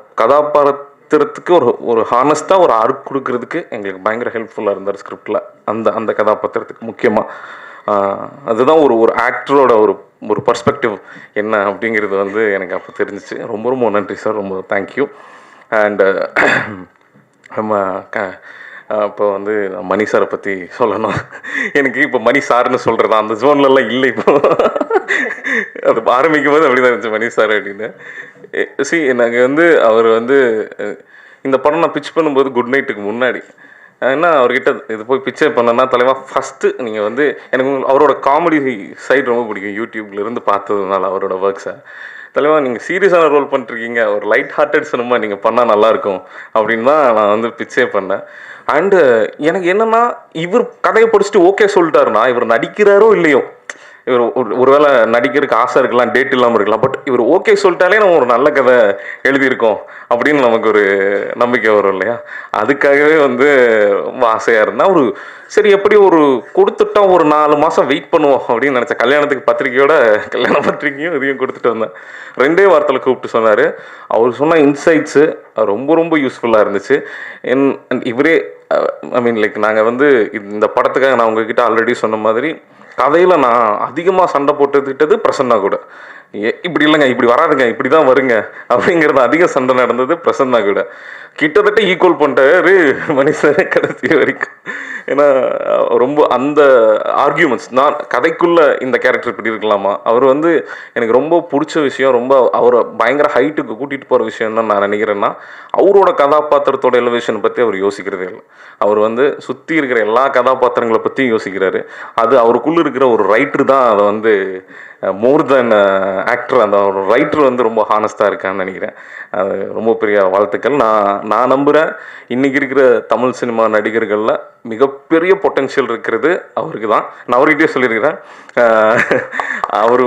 கதாபாத்திரத்துக்கு ஒரு ஹானஸ்ட்டாக ஒரு ஆர்க் கொடுக்கறதுக்கு எங்களுக்கு பயங்கர ஹெல்ப்ஃபுல்லாக இருந்தார் ஸ்கிரிப்டில். அந்த கதாபாத்திரத்துக்கு முக்கியமாக அதுதான் ஒரு ஆக்டரோட ஒரு பர்ஸ்பெக்டிவ் என்ன அப்படிங்கிறது வந்து எனக்கு அப்போ தெரிஞ்சிச்சு. ரொம்ப ரொம்ப நன்றி சார், ரொம்ப தேங்க்யூ. அண்டு நம்ம இப்போ வந்து மணி சாரை பற்றி சொல்லணும். எனக்கு இப்போ மணி சார்னு சொல்கிறதா அந்த ஜோன்லலாம் இல்லை. இப்போ அது ஆரம்பிக்கும் போது அப்படி தான் இருந்துச்சு மணி சார் அப்படின்னு. நாங்கள் வந்து அவர் வந்து இந்த படம் நான் பிச் பண்ணும்போது குட் நைட்டுக்கு முன்னாடி ஏன்னா அவர்கிட்ட இது போய் பிக்சர் பண்ணேன்னா தலைவா ஃபஸ்ட்டு நீங்கள் வந்து எனக்கு அவரோட காமெடி சைடு ரொம்ப பிடிக்கும். யூடியூப்லேருந்து பார்த்ததுனால அவரோட ஒர்க்ஸை தலைவா நீங்கள் சீரியஸான ரோல் பண்ணிருக்கீங்க, ஒரு லைட் ஹார்ட்டட் சினிமா நீங்கள் பண்ணால் நல்லாயிருக்கும் அப்படின்னு தான் நான் வந்து பிச்சே பண்ணேன். அண்டு எனக்கு என்னென்னா இவர் கதையை படிச்சுட்டு ஓகே சொல்லிட்டாருன்னா இவர் நடிக்கிறாரோ இல்லையோ, இவர் ஒருவேளை நடிக்கிறதுக்கு ஆசை இருக்கலாம், டேட் இல்லாமல் இருக்கலாம், பட் இவர் ஓகே சொல்லிட்டாலே நம்ம ஒரு நல்ல கதை எழுதியிருக்கோம் அப்படின்னு நமக்கு ஒரு நம்பிக்கை வரும் இல்லையா. அதுக்காகவே வந்து ரொம்ப ஆசையாக இருந்தால் ஒரு சரி எப்படி ஒரு கொடுத்துட்டா ஒரு 4 மாதம் வெயிட் பண்ணுவோம் அப்படின்னு நினச்சேன். கல்யாணத்துக்கு பத்திரிக்கையோட கல்யாண பத்திரிக்கையும் இதையும் கொடுத்துட்டு வந்தேன். 2 வாரத்தில் கூப்பிட்டு சொன்னார். அவர் சொன்ன இன்சைட்ஸு ரொம்ப ரொம்ப யூஸ்ஃபுல்லாக இருந்துச்சு. இவரே ஐ மீன் லைக் நாங்கள் வந்து இந்த படத்துக்காக நான் உங்ககிட்ட ஆல்ரெடி சொன்ன மாதிரி கதையில் நான் அதிகமாக சண்டை போட்டுக்கிட்டது பிரசன்னா கூட. இப்படி இல்லைங்க, இப்படி வராதுங்க, இப்படி தான் வருங்க அப்படிங்கிறது அதிக சண்டை நடந்தது பிரசன்னா கூட. கிட்டத்தட்ட ஈக்குவல் பண்ணிட்டாரு மனுஷன் கடைசி வரைக்கும். ஏன்னா ரொம்ப அந்த ஆர்கியூமெண்ட்ஸ் நான் கதைக்குள்ளே இந்த கேரக்டர் இப்படி இருக்கலாமா, அவர் வந்து எனக்கு ரொம்ப பிடிச்ச விஷயம், ரொம்ப அவரை பயங்கர ஹைட்டுக்கு கூட்டிகிட்டு போகிற விஷயம் தான் நான் நினைக்கிறேன்னா அவரோட கதாபாத்திரத்தோட எலிவேஷனை பற்றி அவர் யோசிக்கிறதே இல்லை. அவர் வந்து சுற்றி இருக்கிற எல்லா கதாபாத்திரங்களை பற்றியும் யோசிக்கிறாரு. அது அவருக்குள்ளே இருக்கிற ஒரு ரைட்டர் தான் அதை வந்து மோர் தென் ஆக்டர், அந்த ஒரு ரைட்டர் வந்து ரொம்ப ஹானஸ்டாக இருக்கான்னு நினைக்கிறேன். அது ரொம்ப பெரிய வாழ்த்துக்கள். நான் நம்புகிறேன் இன்றைக்கி இருக்கிற தமிழ் சினிமா நடிகர்களில் மிகப்பெரிய பொட்டென்ஷியல் இருக்கிறது அவருக்கு தான். நான் அவர்கிட்டயே சொல்லியிருக்கிறேன், அவர்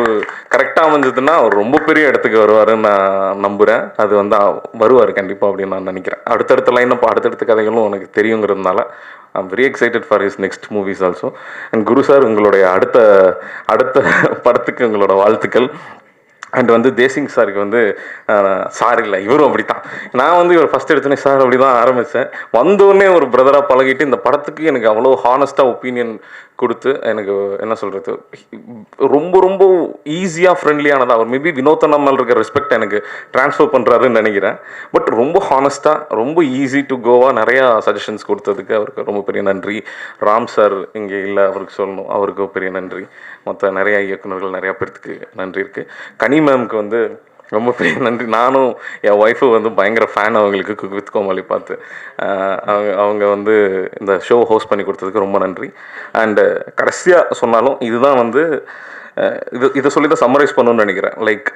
கரெக்டாக அமைஞ்சதுன்னா அவர் ரொம்ப பெரிய இடத்துக்கு வருவாருன்னு நான் நம்புகிறேன். அது வந்து வருவார் கண்டிப்பாக அப்படின்னு நான் நினைக்கிறேன். அடுத்தடுத்த லைன் அடுத்தடுத்த கதைகளும் எனக்கு தெரியுங்கிறதுனால I'm very excited for his next movies also. And Guru sir உங்களுடைய அடுத்த படத்துக்கு உங்களோட வாழ்த்துக்கள். அண்ட் வந்து தேசிங் சாருக்கு வந்து சார் இல்லை இவரும் அப்படி தான். நான் வந்து இவர் ஃபஸ்ட் எடுத்தோன்னே சார் அப்படி தான் ஆரம்பித்தேன். வந்தோடனே ஒரு பிரதராக பழகிட்டு இந்த படத்துக்கு எனக்கு அவ்வளோ ஹானஸ்ட்டாக ஒப்பீனியன் கொடுத்து எனக்கு என்ன சொல்கிறது ரொம்ப ரொம்ப ஈஸியாக ஃப்ரெண்ட்லியானதாக அவர் மேபி வினோத் நம்மால் இருக்கிற ரெஸ்பெக்ட் எனக்கு ட்ரான்ஸ்ஃபர் பண்ணுறாருன்னு நினைக்கிறேன். பட் ரொம்ப ஹானஸ்ட்டாக ரொம்ப ஈஸி டு கோவாக நிறையா சஜஷன்ஸ் கொடுத்ததுக்கு அவருக்கு ரொம்ப பெரிய நன்றி. ராம் சார் இங்கே இல்லை, அவருக்கு சொல்லணும், அவருக்கு பெரிய நன்றி. மற்ற நிறையா இயக்குநர்கள் நிறையா பேர்த்துக்கு நன்றி இருக்குது. கனி மேம்க்கு வந்து ரொம்ப பெரிய நன்றி. நானும் என் ஒய்ஃபு வந்து பயங்கர ஃபேன் அவங்களுக்கு குக் வித் கோமாளி பார்த்து. அவங்க வந்து இந்த ஷோ ஹோஸ்ட் பண்ணி கொடுத்ததுக்கு ரொம்ப நன்றி. அண்டு கடைசியாக சொன்னாலும் இதுதான் வந்து இதை சொல்லி தான் சம்மரைஸ் பண்ணணும்னு நினைக்கிறேன். லைக்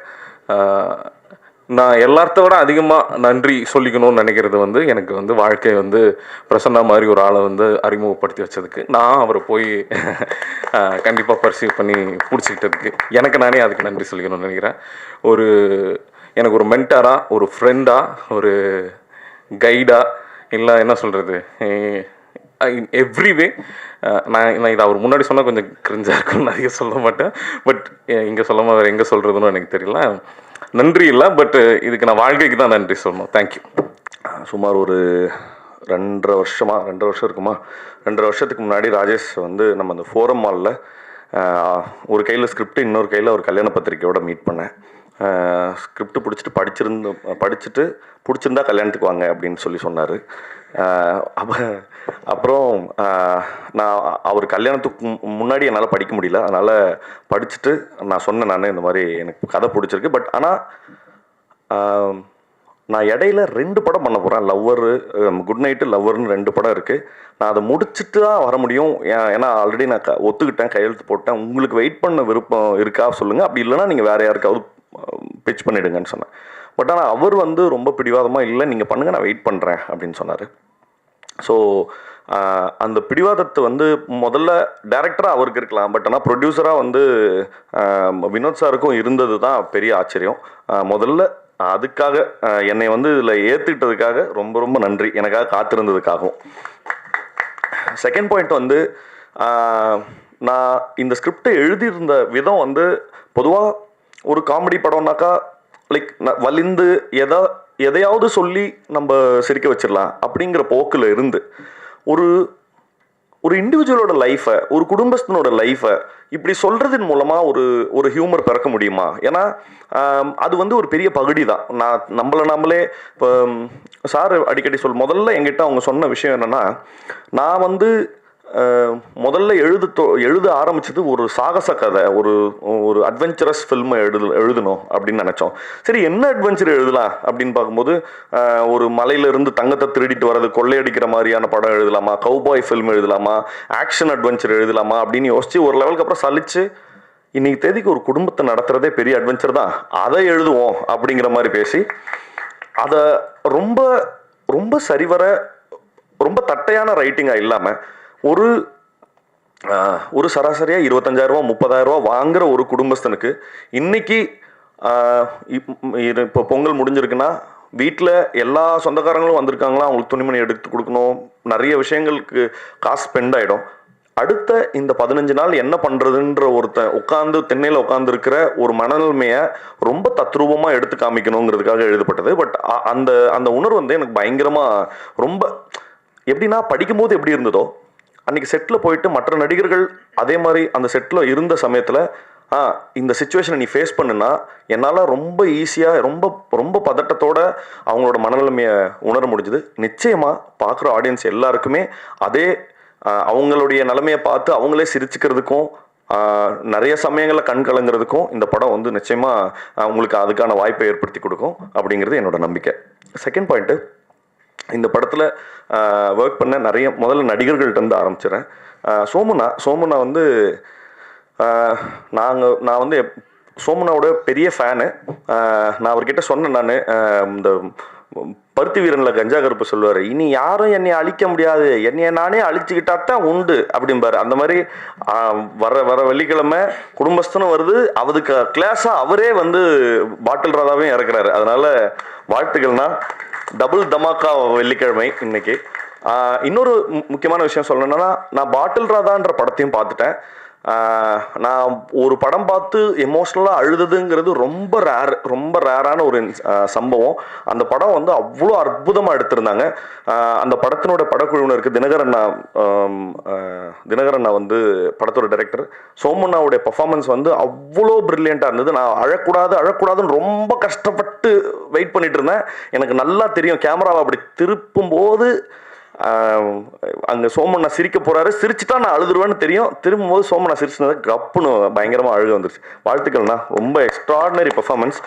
நான் எல்லாத்த விட அதிகமாக நன்றி சொல்லிக்கணும்னு நினைக்கிறது வந்து எனக்கு வந்து வாழ்க்கை வந்து பிரசன்னா மாதிரி ஒரு ஆளை வந்து அறிமுகப்படுத்தி வச்சதுக்கு, நான் அவரை போய் கண்டிப்பாக பர்சீவ் பண்ணி பிடிச்சிக்கிட்டதுக்கு எனக்கு நானே அதுக்கு நன்றி சொல்லிக்கணும்னு நினைக்கிறேன். எனக்கு ஒரு மென்டாராக, ஒரு ஃப்ரெண்டாக, ஒரு கைடாக, இல்லை என்ன சொல்கிறது இன் எவ்ரிவே நான் இதை அவர் முன்னாடி சொன்னால் கொஞ்சம் கிரிஞ்சாக இருக்குன்னு நிறைய சொல்ல மாட்டேன். பட் இங்கே சொல்லாமல் வேறு எங்கே சொல்கிறதுன்னு எனக்கு தெரியல. நன்றி இல்லை, பட் இதுக்கு நான் வாழ்க்கைக்கு தான் நன்றி சொல்லணும். தேங்க்யூ. சுமார் ஒரு 2.5 வருஷம் இருக்குமா, 2.5 வருஷத்துக்கு முன்னாடி ராஜேஷ் வந்து நம்ம அந்த ஃபோரம் மாலில் ஒரு கையில் ஸ்கிரிப்ட், இன்னொரு கையில் ஒரு கல்யாண பத்திரிக்கையோட மீட் பண்ணேன். ஸ்கிரிப்ட் படிச்சுட்டு பிடிச்சிருந்தா கல்யாணத்துக்கு வாங்க அப்படின்னு சொல்லி சொன்னார். அப்புறம் நான் அவர் கல்யாணத்துக்கு முன்னாடி என்னால் படிக்க முடியல, அதனால் படிச்சுட்டு நான் சொன்னேன் இந்த மாதிரி எனக்கு கதை பிடிச்சிருக்கு. பட் ஆனால் நான் இடையில 2 படம் பண்ண போகிறேன். லவ்வரு, குட் நைட்டு, லவ்வர்னு 2 படம் இருக்குது. நான் அதை முடிச்சுட்டு தான் வர முடியும். ஏன்னா ஆல்ரெடி நான் ஒத்துக்கிட்டேன், கையெழுத்து போட்டேன். உங்களுக்கு வெயிட் பண்ண விருப்பம் இருக்கா சொல்லுங்கள், அப்படி இல்லைனா நீங்கள் வேறு யாருக்காவது பிச் பண்ணிவிடுங்கன்னு சொன்னேன். பட் ஆனால் அவர் வந்து ரொம்ப பிடிவாதமாக இல்லை, நீங்கள் பண்ணுங்கள், நான் வெயிட் பண்ணுறேன் அப்படின்னு சொன்னார். ஸோ அந்த பிடிவாதத்தை வந்து முதல்ல டைரக்டராக அவருக்கு இருக்கலாம், பட் ஆனால் ப்ரொடியூசராக வந்து வினோத் சாருக்கும் இருந்தது தான் பெரிய ஆச்சரியம். முதல்ல அதுக்காக என்னை வந்து இதில் ஏற்றுக்கிட்டதுக்காக ரொம்ப ரொம்ப நன்றி, எனக்காக காத்திருந்ததுக்காகவும். செகண்ட் பாயிண்ட் வந்து நான் இந்த ஸ்கிரிப்டை எழுதியிருந்த விதம் வந்து பொதுவாக ஒரு காமெடி படம்னாக்கா லைக் வலிந்து எதையாவது சொல்லி நம்ம சிரிக்க வச்சிடலாம் அப்படிங்கிற போக்கில் இருந்து ஒரு ஒரு இண்டிவிஜுவலோட லைஃப்பை, ஒரு குடும்பஸ்தனோட லைஃப்பை இப்படி சொல்கிறதன் மூலமாக ஒரு ஹியூமர் பிறக்க முடியுமா? ஏன்னா அது வந்து ஒரு பெரிய பகுதி தான். நம்மளே இப்போ சார் அடிக்கடி முதல்ல எங்கிட்ட அவங்க சொன்ன விஷயம் என்னென்னா, நான் வந்து முதல்ல எழுத ஆரம்பிச்சது ஒரு சாகச கதை, ஒரு அட்வென்ச்சரஸ் ஃபில்மை எழுதணும் அப்படின்னு நினச்சோம். சரி, என்ன அட்வென்ச்சர் எழுதலாம் அப்படின்னு பார்க்கும்போது ஒரு மலையிலிருந்து தங்கத்தை திருடிட்டு வர்றது, கொள்ளையடிக்கிற மாதிரியான படம் எழுதலாமா, கவுபாய் ஃபில்ம் எழுதலாமா, ஆக்ஷன் அட்வென்ச்சர் எழுதலாமா அப்படின்னு யோசிச்சு ஒரு லெவலுக்கு அப்புறம் சலிச்சு இன்னைக்கு தேதிக்கு ஒரு குடும்பத்தை நடத்துறதே பெரிய அட்வென்ச்சர் தான், அதை எழுதுவோம் அப்படிங்கிற மாதிரி பேசி அதை ரொம்ப ரொம்ப சரிவர ரொம்ப தட்டையான ரைட்டிங்காக இல்லாமல் ஒரு சராசரியாக 25,000 30,000 வாங்குற ஒரு குடும்பஸ்தனுக்கு இன்னைக்கு இப்போ பொங்கல் முடிஞ்சிருக்குன்னா வீட்டில் எல்லா சொந்தக்காரங்களும் வந்திருக்காங்களா, அவங்களுக்கு துணிமணி எடுத்து கொடுக்கணும், நிறைய விஷயங்களுக்கு காசு ஸ்பெண்ட் ஆகிடும். அடுத்த இந்த 15 நாள் என்ன பண்ணுறதுன்ற உட்காந்து திண்ணையில் உட்காந்துருக்கிற ஒரு மனநிலைமையை ரொம்ப தத்ரூபமாக எடுத்து காமிக்கணுங்கிறதுக்காக எழுதப்பட்டது. பட் அந்த உணர்வு வந்து எனக்கு பயங்கரமாக ரொம்ப எப்படின்னா, படிக்கும்போது எப்படி இருந்ததோ அன்றைக்கி செட்டில் போயிட்டு மற்ற நடிகர்கள் அதே மாதிரி அந்த செட்டில் இருந்த சமயத்தில் இந்த சுச்சுவேஷனை நீ ஃபேஸ் பண்ணுன்னா என்னால் ரொம்ப ஈஸியாக ரொம்ப ரொம்ப பதட்டத்தோட அவங்களோட மனநிலைமையை உணர முடிஞ்சுது. நிச்சயமாக பார்க்குற ஆடியன்ஸ் எல்லாருக்குமே அதே அவங்களுடைய நிலைமையை பார்த்து அவங்களே சிரிச்சுக்கிறதுக்கும் நிறைய சமயங்களில் கண் கலங்கிறதுக்கும் இந்த படம் வந்து நிச்சயமாக உங்களுக்கு அதுக்கான வாய்ப்பை ஏற்படுத்தி கொடுக்கும் அப்படிங்கிறது என்னோட நம்பிக்கை. செகண்ட் பாயிண்ட்டு, இந்த படத்தில் ஒர்க் பண்ண நிறைய முதல்ல நடிகர்கள்ட்ட ஆரம்பிச்சிடறேன். சோமுனா வந்து நான் வந்து சோமுனாவோட பெரிய ஃபேனு. நான் அவர்கிட்ட சொன்னேன், நான் இந்த பருத்தி வீரனில் கஞ்சா கருப்பு சொல்லுவார், இனி யாரும் என்னை அழிக்க முடியாது, என்னைய நானே அழிச்சுக்கிட்டா தான் உண்டு அப்படிம்பாரு. அந்த மாதிரி வர வெள்ளிக்கிழமை குடும்பஸ்தனும் வருது, அவருக்கு கிளாஸாக அவரே வந்து பாட்டில் ராதாவையும் இறக்குறாரு. அதனால வாழ்த்துக்கள்னா டபுள் தமாக்கா வெள்ளிக்கிழமை இன்னைக்கு. இன்னொரு முக்கியமான விஷயம் சொல்லணும்னா, நான் பாட்டில் ராதான்ற படத்தையும் பார்த்துட்டேன். நான் ஒரு படம் பார்த்து எமோஷ்னலாக அழுதுங்கிறது ரொம்ப ரேரான ஒரு சம்பவம். அந்த படம் வந்து அவ்வளோ அற்புதமாக எடுத்திருந்தாங்க. அந்த படத்தினோட படக்குழுவினருக்கு தினகரண்ணா வந்து படத்தோட டைரக்டர். சோமுண்ணாவுடைய பர்ஃபார்மன்ஸ் வந்து அவ்வளோ ப்ரில்லியண்ட்டாக இருந்தது. நான் அழக்கூடாதுன்னு ரொம்ப கஷ்டப்பட்டு வெயிட் பண்ணிட்டு இருந்தேன். எனக்கு நல்லா தெரியும், கேமராவை அப்படி திருப்பும்போது அங்கே சோமண்ணா சிரிக்க போகிறாரு, சிரிச்சுட்டா நான் அழுதுருவேன்னு தெரியும். திரும்பும்போது சோமண்ணா சிரிச்சுனது கப்புன்னு பயங்கரமாக அழுக வந்துருச்சு. வாழ்த்துக்கள்ண்ணா, ரொம்ப எக்ஸ்ட்ராடினரி பர்ஃபார்மன்ஸ்.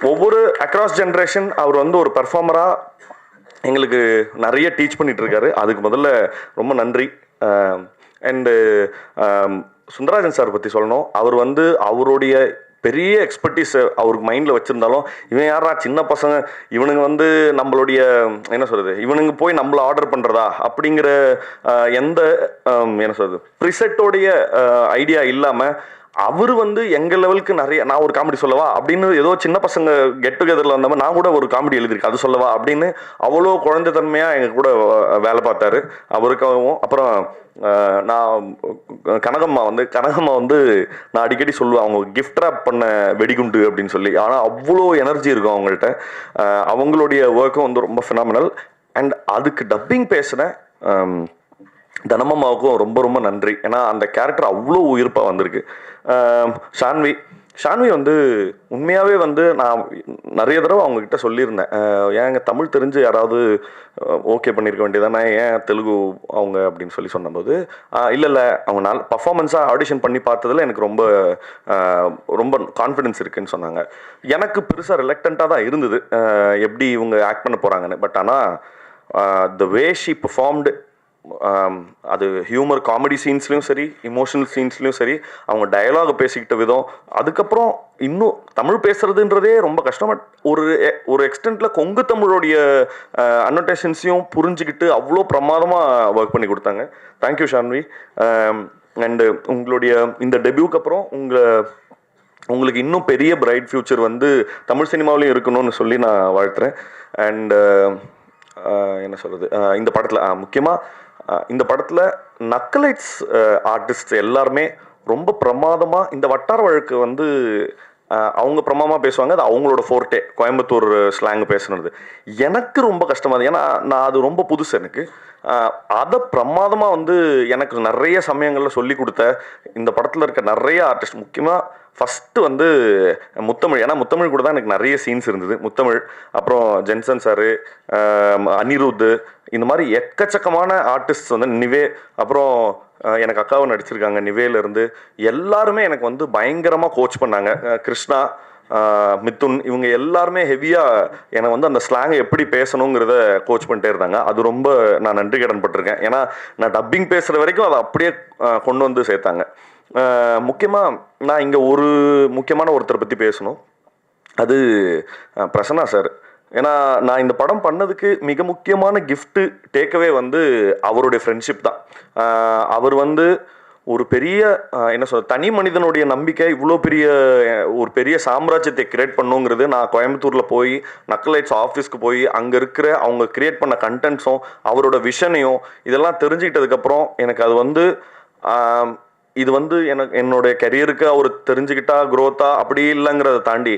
ஒவ்வொரு அக்ராஸ் ஜென்ரேஷன் அவர் வந்து ஒரு பர்ஃபார்மராக எங்களுக்கு நிறைய டீச் பண்ணிட்டு இருக்காரு. அதுக்கு முதல்ல ரொம்ப நன்றி. அண்டு சுந்தரராஜன் சார் பற்றி சொல்லணும். அவர் வந்து அவருடைய பெரிய எக்ஸ்பர்டீஸ் அவருக்கு மைண்டில் வச்சுருந்தாலும், இவன் யாரா சின்ன பசங்க, இவனுங்க வந்து நம்மளுடைய என்ன சொல்கிறது, இவனுங்க போய் நம்மளை ஆர்டர் பண்ணுறதா அப்படிங்கிற எந்த என்ன சொல்கிறது ப்ரிசெட்டோடைய ஐடியா இல்லாமல் அவர் வந்து எங்கள் லெவலுக்கு நிறைய, நான் ஒரு காமெடி சொல்லவா அப்படின்னு ஏதோ சின்ன பசங்க கெட் டுகெதரில் வந்தவங்க, நான் கூட ஒரு காமெடி எழுதியிருக்கேன் அது சொல்லவா அப்படின்னு அவ்வளோ குழந்தைத்தன்மையாக எங்கள் கூட வேலை பார்த்தாரு. அவருக்காகவும் அப்புறம் நான் கனகம்மா வந்து நான் அடிக்கடி சொல்லுவேன், அவங்க கிஃப்ட் ரேப் பண்ண வெடிகுண்டு அப்படின்னு சொல்லி. ஆனால் அவ்வளோ எனர்ஜி இருக்கும் அவங்கள்ட்ட. அவங்களுடைய ஒர்க்கும் வந்து ரொம்ப ஃபினாமினல். அண்ட் அதுக்கு டப்பிங் பேசுகிறேன் தனமாவுக்கும் ரொம்ப ரொம்ப நன்றி. ஏன்னா அந்த கேரக்டர் அவ்வளோ உயிர்ப்பாக வந்திருக்கு. ஷான்வி வந்து உண்மையாகவே வந்து நான் நிறைய தடவை அவங்கக்கிட்ட சொல்லியிருந்தேன், ஏங்க தமிழ் தெரிஞ்சு யாராவது ஓகே பண்ணியிருக்க வேண்டியதானே, ஏன் தெலுங்கு அவங்க அப்படின்னு சொன்னபோது, இல்லை அவங்க நல்ல பர்ஃபார்மன்ஸாக ஆடிஷன் பண்ணி பார்த்ததில் எனக்கு ரொம்ப ரொம்ப கான்ஃபிடென்ஸ் இருக்குதுன்னு சொன்னாங்க. எனக்கு பெருசாக ரிலக்டண்ட்டாக தான் இருந்தது எப்படி இவங்க ஆக்ட் பண்ண போகிறாங்கன்னு. பட் ஆனால் த வே ஷி பெர்ஃபார்ம்டு, அது ஹியூமர் காமெடி சீன்ஸ்லையும் சரி, இமோஷனல் சீன்ஸ்லையும் சரி, அவங்க டயலாக் பேசிக்கிட்ட விதம், அதுக்கப்புறம் இன்னும் தமிழ் பேசுறதுன்றதே ரொம்ப கஷ்டம். பட் ஒரு எக்ஸ்டென்ட்டில் கொங்கு தமிழோடைய அன்னோட்டேஷன்ஸையும் புரிஞ்சுக்கிட்டு அவ்வளோ பிரமாதமாக ஒர்க் பண்ணி கொடுத்தாங்க. தேங்க்யூ ஷான்வி. அண்டு உங்களுடைய இந்த டெபியூக்கு அப்புறம் உங்களுக்கு இன்னும் பெரிய பிரைட் ஃப்யூச்சர் வந்து தமிழ் சினிமாவிலையும் இருக்கணும்னு சொல்லி நான் வாழ்த்துறேன். அண்டு என்ன சொல்கிறது, இந்த படத்தில் முக்கியமாக இந்த படத்தில் நக்கலைட்ஸ் ஆர்டிஸ்ட் எல்லாருமே ரொம்ப பிரமாதமாக, இந்த வட்டார வழக்கு வந்து அவங்க பிரமாமா பேசுவாங்க, அது அவங்களோட ஃபோர்ட்டே, கோயம்புத்தூர் ஸ்லாங் பேசுனது. எனக்கு ரொம்ப கஷ்டமாக இருந்தது, ஏன்னா நான் அது ரொம்ப புதுசு எனக்கு. அதை பிரமாதமாக வந்து எனக்கு நிறைய சமயங்களில் சொல்லி கொடுத்த இந்த படத்தில் இருக்க நிறைய ஆர்டிஸ்ட், முக்கியமாக ஃபஸ்ட்டு வந்து முத்தமிழ். ஏன்னா முத்தமிழ் கூட தான் எனக்கு நிறைய சீன்ஸ் இருந்தது. முத்தமிழ், அப்புறம் ஜென்சன் சாரு, அனிருத், இந்த மாதிரி எக்கச்சக்கமான ஆர்டிஸ்ட் வந்து நிவே, அப்புறம் எனக்கு அக்காவும் நடிச்சிருக்காங்க நிவேலேருந்து. எல்லாருமே எனக்கு வந்து பயங்கரமாக கோச் பண்ணாங்க. கிருஷ்ணா, மிதுன், இவங்க எல்லாருமே ஹெவியாக என்னை வந்து அந்த ஸ்லாங்கை எப்படி பேசணுங்கிறத கோச் பண்ணிட்டே இருந்தாங்க. அது ரொம்ப நான் நன்றி கடன் பட்டிருக்கேன். ஏன்னா நான் டப்பிங் பேசுகிற வரைக்கும் அதை அப்படியே கொண்டு வந்து சேர்த்தாங்க. முக்கியமாக நான் இங்கே ஒரு முக்கியமான ஒருத்தரை பற்றி பேசணும், அது பிரசன்னா சார். ஏன்னா நான் இந்த படம் பண்ணதுக்கு மிக முக்கியமான கிஃப்ட்டு டேக்அவே வந்து அவருடைய ஃப்ரெண்ட்ஷிப் தான். அவர் வந்து ஒரு பெரிய என்ன சொல்ற, தனி மனிதனுடைய நம்பிக்கை இவ்வளோ ஒரு பெரிய சாம்ராஜ்யத்தை கிரியேட் பண்ணுங்கிறது, நான் கோயம்புத்தூரில் போய் நக்கலைட்ஸ் ஆஃபீஸ்க்கு போய் அங்கே இருக்கிற அவங்க கிரியேட் பண்ண கண்டென்ட்ஸும் அவரோட விஷனையும் இதெல்லாம் தெரிஞ்சுக்கிட்டதுக்கப்புறம் எனக்கு அது வந்து இது வந்து என்னுடைய கரியருக்கு அவர் தெரிஞ்சுக்கிட்டா க்ரோத்தா அப்படி இல்லைங்கிறத தாண்டி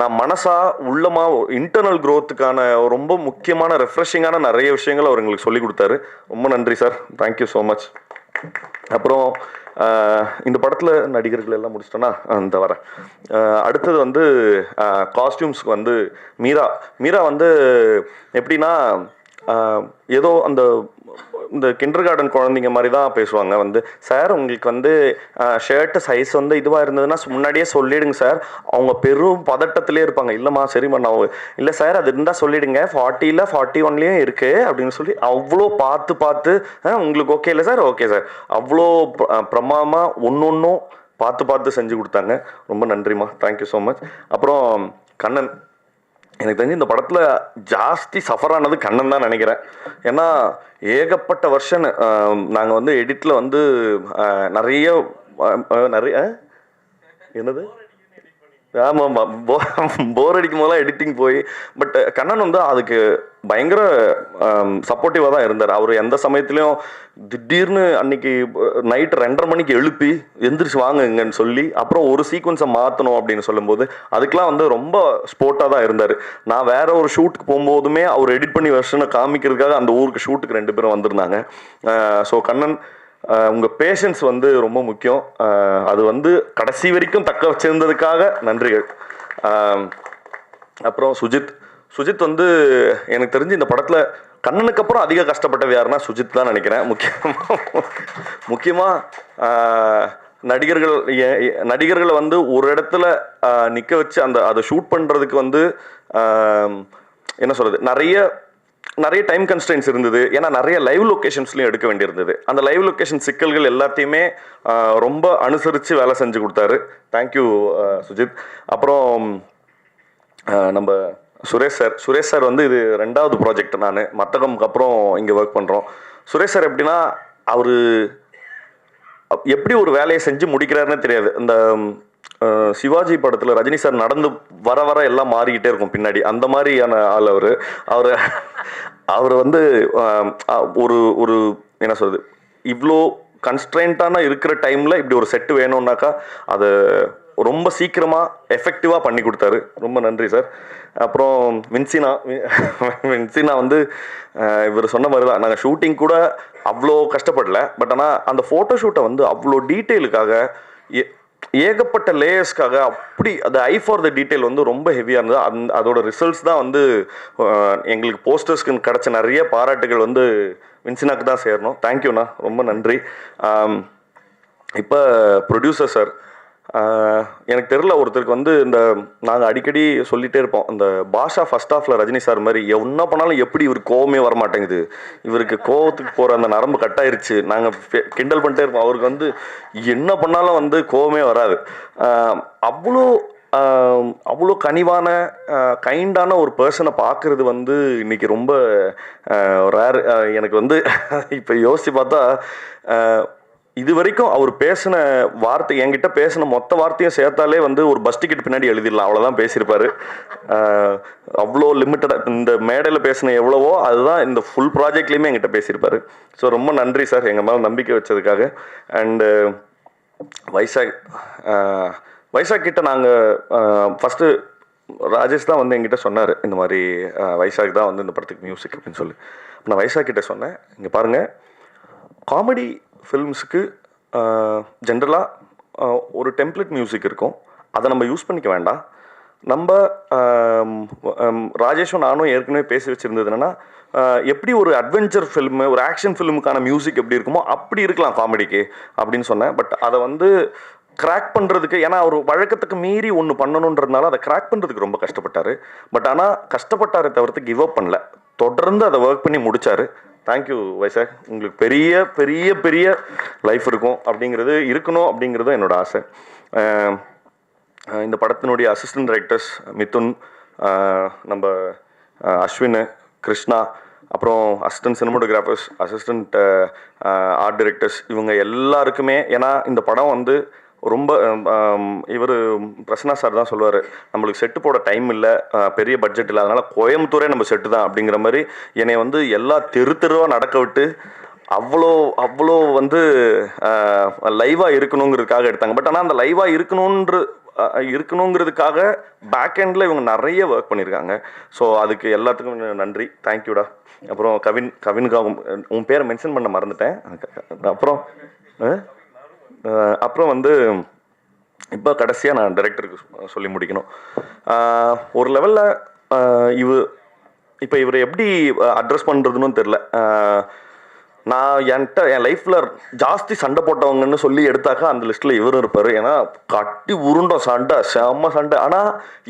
நான் மனசா உள்ளமா இன்டர்னல் க்ரோத்துக்கான ரொம்ப முக்கியமான ரெஃப்ரெஷிங்கான நிறைய விஷயங்கள் அவர் எங்களுக்கு சொல்லி கொடுத்தாரு. ரொம்ப நன்றி சார், தேங்க்யூ ஸோ மச். அப்புறம் இந்த படத்தில் நடிகர்கள் எல்லாம் முடிச்சிட்டோன்னா அந்த வரேன். அடுத்தது வந்து காஸ்டியூம்ஸ்க்கு வந்து மீரா வந்து எப்படின்னா ஏதோ இந்த கிண்டர் கார்டன் குழந்தைங்க மாதிரி தான் பேசுவாங்க. வந்து சார் உங்களுக்கு வந்து ஷர்ட்டு சைஸ் வந்து இதுவாக இருந்ததுன்னா முன்னாடியே சொல்லிடுங்க சார். அவங்க பெரும் பதட்டத்திலே இருப்பாங்க. இல்லைம்மா சரிம்மா நான் இல்லை சார் அது இருந்தால் சொல்லிடுங்க, 40 41 இருக்குது அப்படின்னு சொல்லி அவ்வளோ பார்த்து உங்களுக்கு ஓகே இல்லை சார், ஓகே சார், அவ்வளோ பிரமாதமாக ஒன்றும் பார்த்து செஞ்சு கொடுத்தாங்க. ரொம்ப நன்றிம்மா, தேங்க்யூ ஸோ மச். அப்புறம் கண்ணன், எனக்கு தெரிஞ்சு இந்த படத்தில் ஜாஸ்தி சஃபர் ஆனது கண்ணன் தான் நினைக்கிறேன். ஏன்னா ஏகப்பட்ட வருஷன் நாங்கள் வந்து எடிட்டில் வந்து நிறைய என்னது ஆமாம் போர் அடிக்கும் போதெல்லாம் எடிட்டிங் போய், பட் கண்ணன் வந்து அதுக்கு பயங்கர சப்போர்ட்டிவாக தான் இருந்தார். அவர் எந்த சமயத்துலையும் திடீர்னு அன்னைக்கு நைட்டு 2:30 மணிக்கு எழுப்பி எந்திரிச்சு வாங்குங்கன்னு சொல்லி அப்புறம் ஒரு சீக்வன்ஸை மாற்றணும் அப்படின்னு சொல்லும்போது அதுக்கெலாம் வந்து ரொம்ப ஸ்போர்ட்டாக தான் இருந்தார். நான் வேற ஒரு ஷூட்டுக்கு போகும்போதுமே அவர் எடிட் பண்ணி வெர்ஷனை காமிக்கிறதுக்காக அந்த ஊருக்கு ஷூட்டுக்கு 2 பேரும் வந்திருந்தாங்க. ஸோ கண்ணன், உங்கள் பேஷன்ஸ் வந்து ரொம்ப முக்கியம். அது வந்து கடைசி வரைக்கும் தக்க வச்சிருந்ததுக்காக நன்றிகள். அப்புறம் சுஜித் வந்து எனக்கு தெரிஞ்சு இந்த படத்தில் கண்ணனுக்கு அப்புறம் அதிக கஷ்டப்பட்டது யாருன்னா சுஜித் தான் நினைக்கிறேன். முக்கியமாக நடிகர்களை வந்து ஒரு இடத்துல நிற்க வச்சு அதை ஷூட் பண்ணுறதுக்கு வந்து என்ன சொல்கிறது, நிறைய டைம் கன்ஸ்ட்ரெயின்ஸ் இருந்தது. ஏன்னா நிறைய லைவ் லொக்கேஷன்ஸ்லையும் எடுக்க வேண்டியிருந்தது. அந்த லைவ் லொக்கேஷன் சிக்கல்கள் எல்லாத்தையுமே ரொம்ப அனுசரித்து வேலை செஞ்சு கொடுத்தாரு. தேங்க்யூ சுஜித். அப்புறம் நம்ம சுரேஷ் சார் வந்து இது 2வது ப்ராஜெக்ட். நான் மத்தகம்க்கு அப்புறம் இங்கே ஒர்க் பண்ணுறோம். சுரேஷ் சார் எப்படின்னா அவர் எப்படி ஒரு வேலையை செஞ்சு முடிக்கிறாருன்னு தெரியாது. இந்த சிவாஜி படத்தில் ரஜினி சார் நடந்து வர எல்லாம் மாறிக்கிட்டே இருக்கும் பின்னாடி, அந்த மாதிரியான ஆள் அவர் வந்து ஒரு என்ன சொல்றது, இவ்வளோ கன்ஸ்ட்ரெயின்ட்டான இருக்கிற டைமில் இப்படி ஒரு செட்டு வேணும்னாக்கா அதை ரொம்ப சீக்கிரமாக எஃபெக்டிவாக பண்ணி கொடுத்தாரு. ரொம்ப நன்றி சார். அப்புறம் வின்சினா வந்து இவர் சொன்ன மாதிரி தான், நாங்கள் ஷூட்டிங் கூட அவ்வளோ கஷ்டப்படல. பட் ஆனால் அந்த ஃபோட்டோ ஷூட்டை வந்து அவ்வளோ டீட்டெயிலுக்காக ஏகப்பட்ட லேயர்ஸ்க்காக அப்படி அது ஐ ஃபார் த டீட்டெயில் வந்து ரொம்ப ஹெவியாக இருந்தது. அதோட ரிசல்ட்ஸ் தான் வந்து எங்களுக்கு போஸ்டர்ஸ்க்கு கிடைச்ச நிறைய பாராட்டுகள் வந்து வின்சினாக்கு தான் சேரணும். தேங்க்யூண்ணா, ரொம்ப நன்றி. இப்போ ப்ரொடியூசர் சார், எனக்கு தெரில, ஒருத்தருக்கு வந்து நாங்கள் அடிக்கடி சொல்லிகிட்டே இருப்போம், இந்த பாஷா ஃபர்ஸ்ட் ஹாஃபில் ரஜினி சார் மாதிரி என்ன பண்ணாலும் எப்படி இவருக்கு கோவமே வர மாட்டேங்குது, இவருக்கு கோவத்துக்கு போகிற அந்த நரம்பு கட்டாயிருச்சு, நாங்கள் கிண்டல் பண்ணிட்டே இருப்போம். அவருக்கு வந்து என்ன பண்ணாலும் வந்து கோவமே வராது. அவ்வளோ கனிவான கைண்டான ஒரு பர்சனை பார்க்குறது வந்து இன்றைக்கி ரொம்ப ரேர். எனக்கு வந்து இப்போ யோசித்து பார்த்தா இது வரைக்கும் அவர் பேசின வார்த்தை, என்கிட்ட பேசின மொத்த வார்த்தையும் சேர்த்தாலே வந்து ஒரு பஸ் டிக்கெட் பின்னாடி எழுதிடலாம், அவ்வளோதான் பேசியிருப்பார். அவ்வளோ லிமிட்டடாக இந்த மேடையில் பேசின எவ்வளவோ அதுதான் இந்த ஃபுல் ப்ராஜெக்ட்லேயுமே என்கிட்ட பேசியிருப்பார். ஸோ ரொம்ப நன்றி சார் எங்கள் மேலே நம்பிக்கை வச்சதுக்காக. அண்டு வைசாக் வைசாக் கிட்ட நாங்கள் ஃபஸ்ட்டு ராஜேஷ் தான் வந்து என்கிட்ட சொன்னார், இந்த மாதிரி வைசாக் தான் வந்து இந்த படத்துக்கு மியூசிக் அப்படின்னு சொல்லி. நான் வைசாக் கிட்ட சொன்னேன், இங்கே பாருங்கள், காமெடி ஃபில்ம்ஸுக்கு ஜென்ரலாக ஒரு டெம்ப்ளேட் மியூசிக் இருக்கும், அதை நம்ம யூஸ் பண்ணிக்க வேண்டாம். நம்ம ராஜேஷும் நானும் ஏற்கனவே பேசி வச்சுருந்தது என்னென்னா, எப்படி ஒரு அட்வென்ச்சர் ஃபில்மு, ஒரு ஆக்ஷன் ஃபில்முக்கான மியூசிக் எப்படி இருக்குமோ அப்படி இருக்கலாம் காமெடிக்கு அப்படின்னு சொன்னேன். பட் அதை வந்து கிராக் பண்ணுறதுக்கு, ஏன்னா ஒரு வழக்கத்துக்கு மீறி ஒன்று பண்ணணுன்றதுனால அதை கிராக் பண்ணுறதுக்கு ரொம்ப கஷ்டப்பட்டார். பட் ஆனால் கஷ்டப்பட்டாரே தவிர்த்து கிவ் அப் பண்ணல, தொடர்ந்து அதை ஒர்க் பண்ணி முடித்தார். தேங்க்யூ வைசாக், உங்களுக்கு பெரிய பெரிய பெரிய லைஃப் இருக்கும் இருக்கணும் அப்படிங்கிறது என்னோட ஆசை. இந்த படத்தினுடைய அசிஸ்டன்ட் டைரக்டர்ஸ் மிதுன், நம்ம அஸ்வின், கிருஷ்ணா, அப்புறம் assistant cinematographers, assistant art directors, இவங்க எல்லாருக்குமே, ஏன்னா இந்த படம் வந்து ரொம்ப இவர் பிரசன்னா சார் தான் சொல்லுவார், நம்மளுக்கு செட்டு போட டைம் இல்லை, பெரிய பட்ஜெட் இல்லை, அதனால் கோயம்புத்தூரே நம்ம செட்டு தான் அப்படிங்கிற மாதிரி என்னை வந்து எல்லா தெருவாக நடக்க விட்டு அவ்வளோ வந்து லைவாக இருக்கணுங்கிறதுக்காக எடுத்தாங்க. பட் ஆனால் அந்த லைவாக இருக்கணுங்கிறதுக்காக பேக் எண்டில் இவங்க நிறைய ஒர்க் பண்ணியிருக்காங்க. ஸோ அதுக்கு எல்லாத்துக்கும் நன்றி, தேங்க்யூடா. அப்புறம் கவினுக்காக உன் பேரை மென்ஷன் பண்ண மறந்துட்டேன். அப்புறம் வந்து இப்போ கடைசியாக நான் டைரக்டருக்கு சொல்லி முடிக்கணும். ஒரு லெவலில் இவரை எப்படி அட்ரஸ் பண்ணுறதுன்னு தெரில. நான் என் லைஃப்பில் ஜாஸ்தி சண்டை போட்டவங்கன்னு சொல்லி எடுத்தாக்கா அந்த லிஸ்ட்டில் இவரும் இருப்பார். ஏன்னா கட்டி உருண்டோம் சண்டை, செம்ம சண்டை. ஆனால்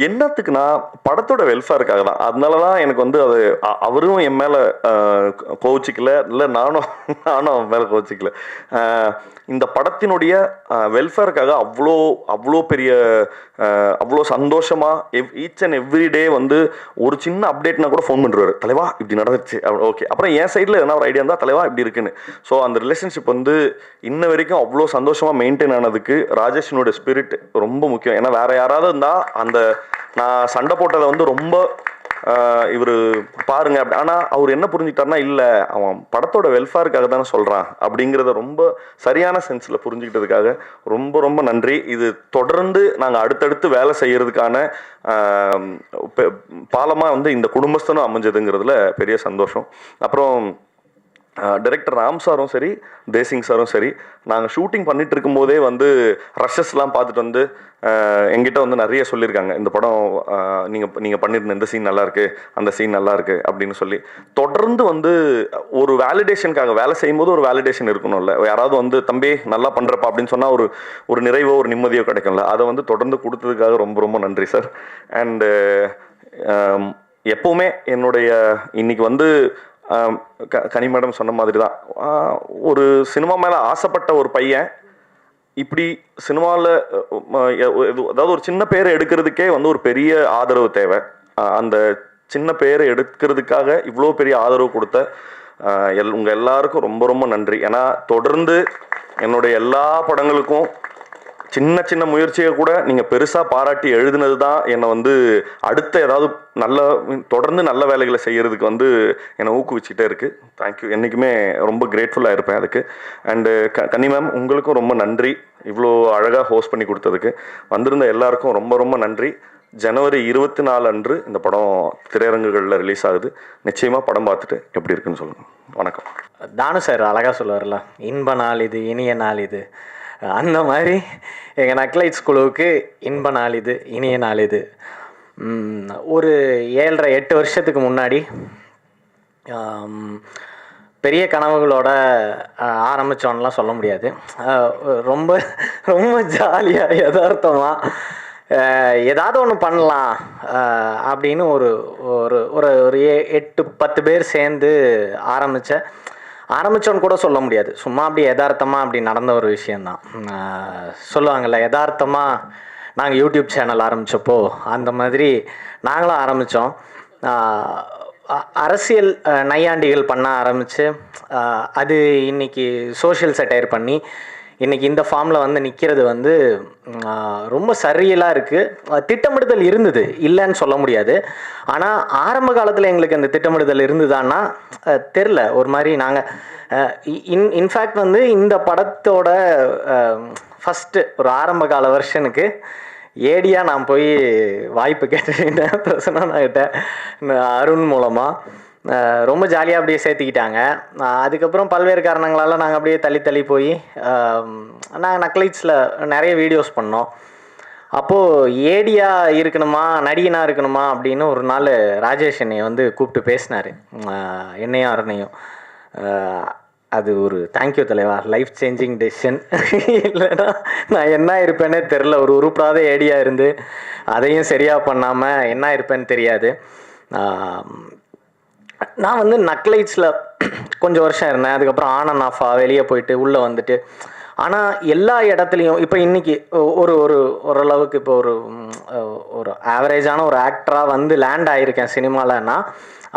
என்னத்துக்குன்னா படத்தோட வெல்ஃபேருக்காக தான். அதனால தான் எனக்கு வந்து அது அவரும் என் மேலே கோச்சிக்கல, இல்லை நானும் அவன் மேலே கோச்சிக்கல. இந்த படத்தினுடைய வெல்ஃபேருக்காக அவ்வளோ பெரிய அவ்வளோ சந்தோஷமாக ஈச் அண்ட் எவ்ரி டே வந்து ஒரு சின்ன அப்டேட்னா கூட ஃபோன் பண்ணுறாரு, தலைவா இப்படி நடந்துச்சு, ஓகே, அப்புறம் என் சைடில் எதனா ஒரு ஐடியா இருந்தால் தலைவா இப்படி இருக்குன்னு. ஸோ அந்த ரிலேஷன்ஷிப் வந்து இன்ன வரைக்கும் அவ்வளோ சந்தோஷமாக மெயின்டைன் ஆனதுக்கு ராஜேஷனோட ஸ்பிரிட் ரொம்ப முக்கியம். ஏன்னா வேற யாராவது இருந்தால் அந்த நான் சண்டை போட்டதை வந்து ரொம்ப இவர் பாருங்க அப்படி, ஆனால் அவர் என்ன புரிஞ்சுக்கிட்டாருன்னா, இல்லை அவன் படத்தோட வெல்ஃபேருக்காக தானே சொல்கிறான் அப்படிங்கிறத ரொம்ப சரியான சென்ஸில் புரிஞ்சுக்கிட்டதுக்காக ரொம்ப ரொம்ப நன்றி. இது தொடர்ந்து நாங்கள் அடுத்தடுத்து வேலை செய்கிறதுக்கான பாலமாக வந்து இந்த குடும்பஸ்தனும் அமைஞ்சதுங்கிறதுல பெரிய சந்தோஷம். அப்புறம் டைரக்டர் ராம் சாரும் சரி, தேசிங் சாரும் சரி, நாங்கள் ஷூட்டிங் பண்ணிட்டு இருக்கும்போதே வந்து ரஷஸ்லாம் பார்த்துட்டு வந்து எங்கிட்ட வந்து நிறைய சொல்லியிருக்காங்க, இந்த படம் நீங்கள் பண்ணியிருந்த இந்த சீன் நல்லாயிருக்கு, அந்த சீன் நல்லாயிருக்கு அப்படின்னு சொல்லி. தொடர்ந்து வந்து ஒரு வேலிடேஷனுக்காக வேலை செய்யும்போது ஒரு வேலிடேஷன் இருக்கணும்ல, யாராவது வந்து தம்பி நல்லா பண்ணுறப்பா அப்படின்னு சொன்னால் ஒரு நிறைவோ ஒரு நிம்மதியோ கிடைக்கும்ல, அதை வந்து தொடர்ந்து கொடுத்ததுக்காக ரொம்ப ரொம்ப நன்றி சார். அண்டு எப்போவுமே என்னுடைய இன்னைக்கு வந்து கனி மேடம் சொன்ன மாதிரி தான், ஒரு சினிமா மேலே ஆசைப்பட்ட ஒரு பையன் இப்படி சினிமாவில் அதாவது ஒரு சின்ன பேரை எடுக்கிறதுக்கே வந்து ஒரு பெரிய ஆதரவு தேவை. அந்த சின்ன பேரை எடுக்கிறதுக்காக இவ்வளோ பெரிய ஆதரவு கொடுத்த உங்கள் எல்லாருக்கும் ரொம்ப ரொம்ப நன்றி. ஏன்னா தொடர்ந்து என்னுடைய எல்லா படங்களுக்கும் சின்ன சின்ன முயற்சியை கூட நீங்கள் பெருசாக பாராட்டி எழுதுனது தான் என்னை வந்து அடுத்த ஏதாவது தொடர்ந்து நல்ல வேலைகளை செய்கிறதுக்கு வந்து என்னை ஊக்குவிச்சுட்டே இருக்குது. தேங்க்யூ, என்றைக்குமே ரொம்ப கிரேட்ஃபுல்லாக இருப்பேன் அதுக்கு. அண்டு கன்னி மேம் உங்களுக்கும் ரொம்ப நன்றி, இவ்வளோ அழகாக ஹோஸ்ட் பண்ணி கொடுத்ததுக்கு. வந்திருந்த எல்லாருக்கும் ரொம்ப ரொம்ப நன்றி. ஜனவரி 24 அன்று இந்த படம் திரையரங்குகளில் ரிலீஸ் ஆகுது. நிச்சயமாக படம் பார்த்துட்டு எப்படி இருக்குன்னு சொல்லுங்கள். வணக்கம். தானு சார் அழகாக சொல்லுவார்ல, இன்ப நாள் இது, இனிய நாள் இது, அந்த மாதிரி எங்கள் நக்லைட்ஸ் குழுவுக்கு இன்ப நாள் இது, இனிய நாள் இது. ஒரு 7.5-8 வருஷத்துக்கு முன்னாடி பெரிய கனவுகளோட ஆரம்பித்தோன்னெலாம் சொல்ல முடியாது, ரொம்ப ரொம்ப ஜாலியாக யதார்த்தமாக ஏதாவது ஒன்று பண்ணலாம் அப்படின்னு ஒரு ஒரு 8-10 பேர் சேர்ந்து ஆரம்பித்தோன்னு கூட சொல்ல முடியாது, சும்மா அப்படி யதார்த்தமாக அப்படி நடந்த ஒரு விஷயந்தான். சொல்லுவாங்கள்ல, யதார்த்தமாக நாங்கள் யூடியூப் சேனல் ஆரம்பித்தப்போ அந்த மாதிரி நாங்களும் ஆரம்பித்தோம். அரசியல் நையாண்டிகள் பண்ண ஆரம்பித்து அது இன்றைக்கி சோஷியல் செட்டையர் பண்ணி இன்றைக்கி இந்த ஃபார்மில் வந்து நிற்கிறது வந்து ரொம்ப சரியலாக இருக்குது. திட்டமிடுதல் இருந்தது, இல்லைன்னு சொல்ல முடியாது. ஆனால் ஆரம்ப காலத்தில் எங்களுக்கு அந்த திட்டமிடுதல் இருந்ததான்னா தெரில. ஒரு மாதிரி நாங்கள் இன்ஃபேக்ட் வந்து இந்த படத்தோட ஃபஸ்ட்டு ஒரு ஆரம்ப கால வெர்ஷனுக்கு ஏடியாக நான் போய் வாய்ப்பு கேட்டுட்டேன் பிரசன்னாகிட்ட அருண் மூலமாக. ரொம்ப ஜாலியாக அப்படியே சேர்த்துக்கிட்டாங்க. அதுக்கப்புறம் பல்வேறு காரணங்களால் நாங்கள் அப்படியே தள்ளி போய் நாங்கள் நக்லைட்ஸில் நிறைய வீடியோஸ் பண்ணோம். அப்போது ஏடியாக இருக்கணுமா நடிகனாக இருக்கணுமா அப்படின்னு ஒரு நாள் ராஜேஷ் என்னை வந்து கூப்பிட்டு பேசினார், என்னையும் அருணையும். அது ஒரு தேங்க்யூ தலைவா, லைஃப் சேஞ்சிங் டெசிஷன். இல்லைன்னா நான் என்ன இருப்பேனே தெரில. ஒரு உருப்படாத ஏடியாக இருந்து அதையும் சரியாக பண்ணாமல் என்ன இருப்பேன்னு தெரியாது. நான் வந்து நக்லைட்ஸில் கொஞ்சம் வருஷம் இருந்தேன். அதுக்கப்புறம் ஆன் அண்ட் ஆஃபாக வெளியே போயிட்டு உள்ளே வந்துட்டு. ஆனால் எல்லா இடத்துலையும் இப்போ இன்றைக்கி ஓரளவுக்கு இப்போ ஒரு ஆவரேஜான ஒரு ஆக்டராக வந்து லேண்ட் ஆகியிருக்கேன் சினிமாலன்னா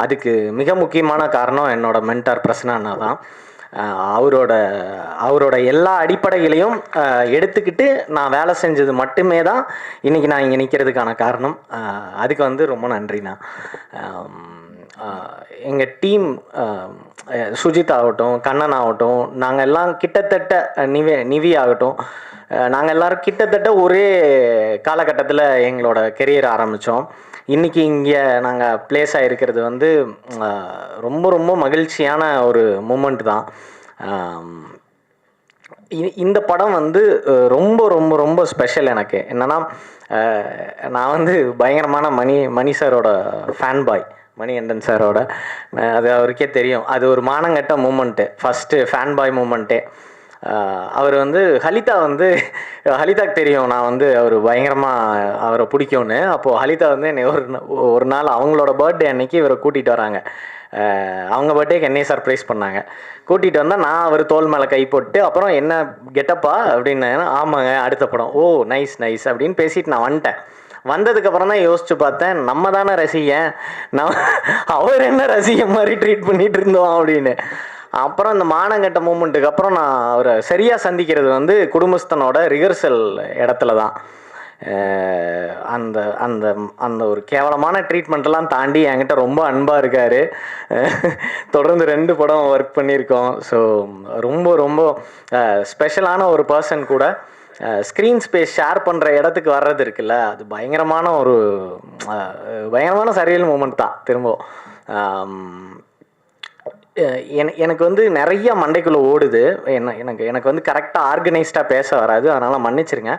அதுக்கு மிக முக்கியமான காரணம் என்னோடய மென்டார் பிரசன்னா அண்ணா தான். அவரோட எல்லா அடிப்படைகளையும் எடுத்துக்கிட்டு நான் வேலை செஞ்சது மட்டுமே தான் இன்றைக்கி நான் இங்கே நிற்கிறதுக்கான காரணம். அதுக்கு வந்து ரொம்ப நன்றிண்ணா. எங்கள் டீம் சுஜித் ஆகட்டும், கண்ணன் ஆகட்டும், நாங்கள் எல்லாம் கிட்டத்தட்ட நிவி ஆகட்டும், நாங்கள் எல்லோரும் கிட்டத்தட்ட ஒரே காலகட்டத்தில் எங்களோட கெரியர் ஆரம்பித்தோம். இன்றைக்கி இங்கே நாங்கள் பிளேஸ் ஆகிருக்கிறது வந்து ரொம்ப ரொம்ப மகிழ்ச்சியான ஒரு மூமெண்ட் தான். இந்த படம் வந்து ரொம்ப ரொம்ப ரொம்ப ஸ்பெஷல். எனக்கு என்னென்னா, நான் வந்து பயங்கரமான மணி சாரோட ஃபேன் பாய், மணிகண்டன் சாரோட. அது அவருக்கே தெரியும். அது ஒரு மானங்கட்ட மூமெண்ட்டு, ஃபஸ்ட்டு ஃபேன் பாய் மூமெண்ட்டே. அவர் வந்து ஹலிதாக்கு தெரியும் நான் வந்து அவர் பயங்கரமாக அவரை பிடிக்கும்னு. அப்போது ஹலிதா வந்து என்னை ஒரு நாள் அவங்களோட பர்த்டே அன்னைக்கு இவரை கூட்டிகிட்டு வராங்க. அவங்க பர்த்டேக்கு என்னையே சர்ப்ரைஸ் பண்ணாங்க. கூட்டிகிட்டு வந்தால் நான் அவர் தோல் மேலே கை போட்டு அப்புறம் என்ன கெட்டப்பா அப்படின்னு, ஆமாங்க அடுத்த படம், ஓ நைஸ் அப்படின்னு பேசிட்டு நான் வந்துட்டேன். வந்ததுக்கப்புறம் தான் யோசிச்சு பார்த்தேன், நம்ம தானே ரசிகன், அவர் என்ன ரசிகன் மாதிரி ட்ரீட் பண்ணிகிட்டு இருந்தோம் அப்படின்னு. அப்புறம் இந்த மானங்கட்ட மூமெண்ட்டுக்கு அப்புறம் நான் அவரை சரியாக சந்திக்கிறது வந்து குடும்பஸ்தனோட ரிஹர்சல் இடத்துல தான். அந்த அந்த அந்த ஒரு கேவலமான ட்ரீட்மெண்ட்டெல்லாம் தாண்டி என்கிட்ட ரொம்ப அன்பாக இருக்கார். தொடர்ந்து 2 படம் ஒர்க் பண்ணியிருக்கோம். ஸோ ரொம்ப ரொம்ப ஸ்பெஷலான ஒரு பர்சன் கூட. ஸ்க்ரீன் ஸ்பேஸ் ஷேர் பண்ணுற இடத்துக்கு வர்றது இருக்குல்ல, அது பயங்கரமான சரியல் மூமெண்ட் தான். திரும்ப எனக்கு வந்து நிறைய மண்டைக்குள்ளே ஓடுது. எனக்கு வந்து கரெக்டாக ஆர்கனைஸ்டாக பேச வராது, அதனால் மன்னிச்சிருங்க.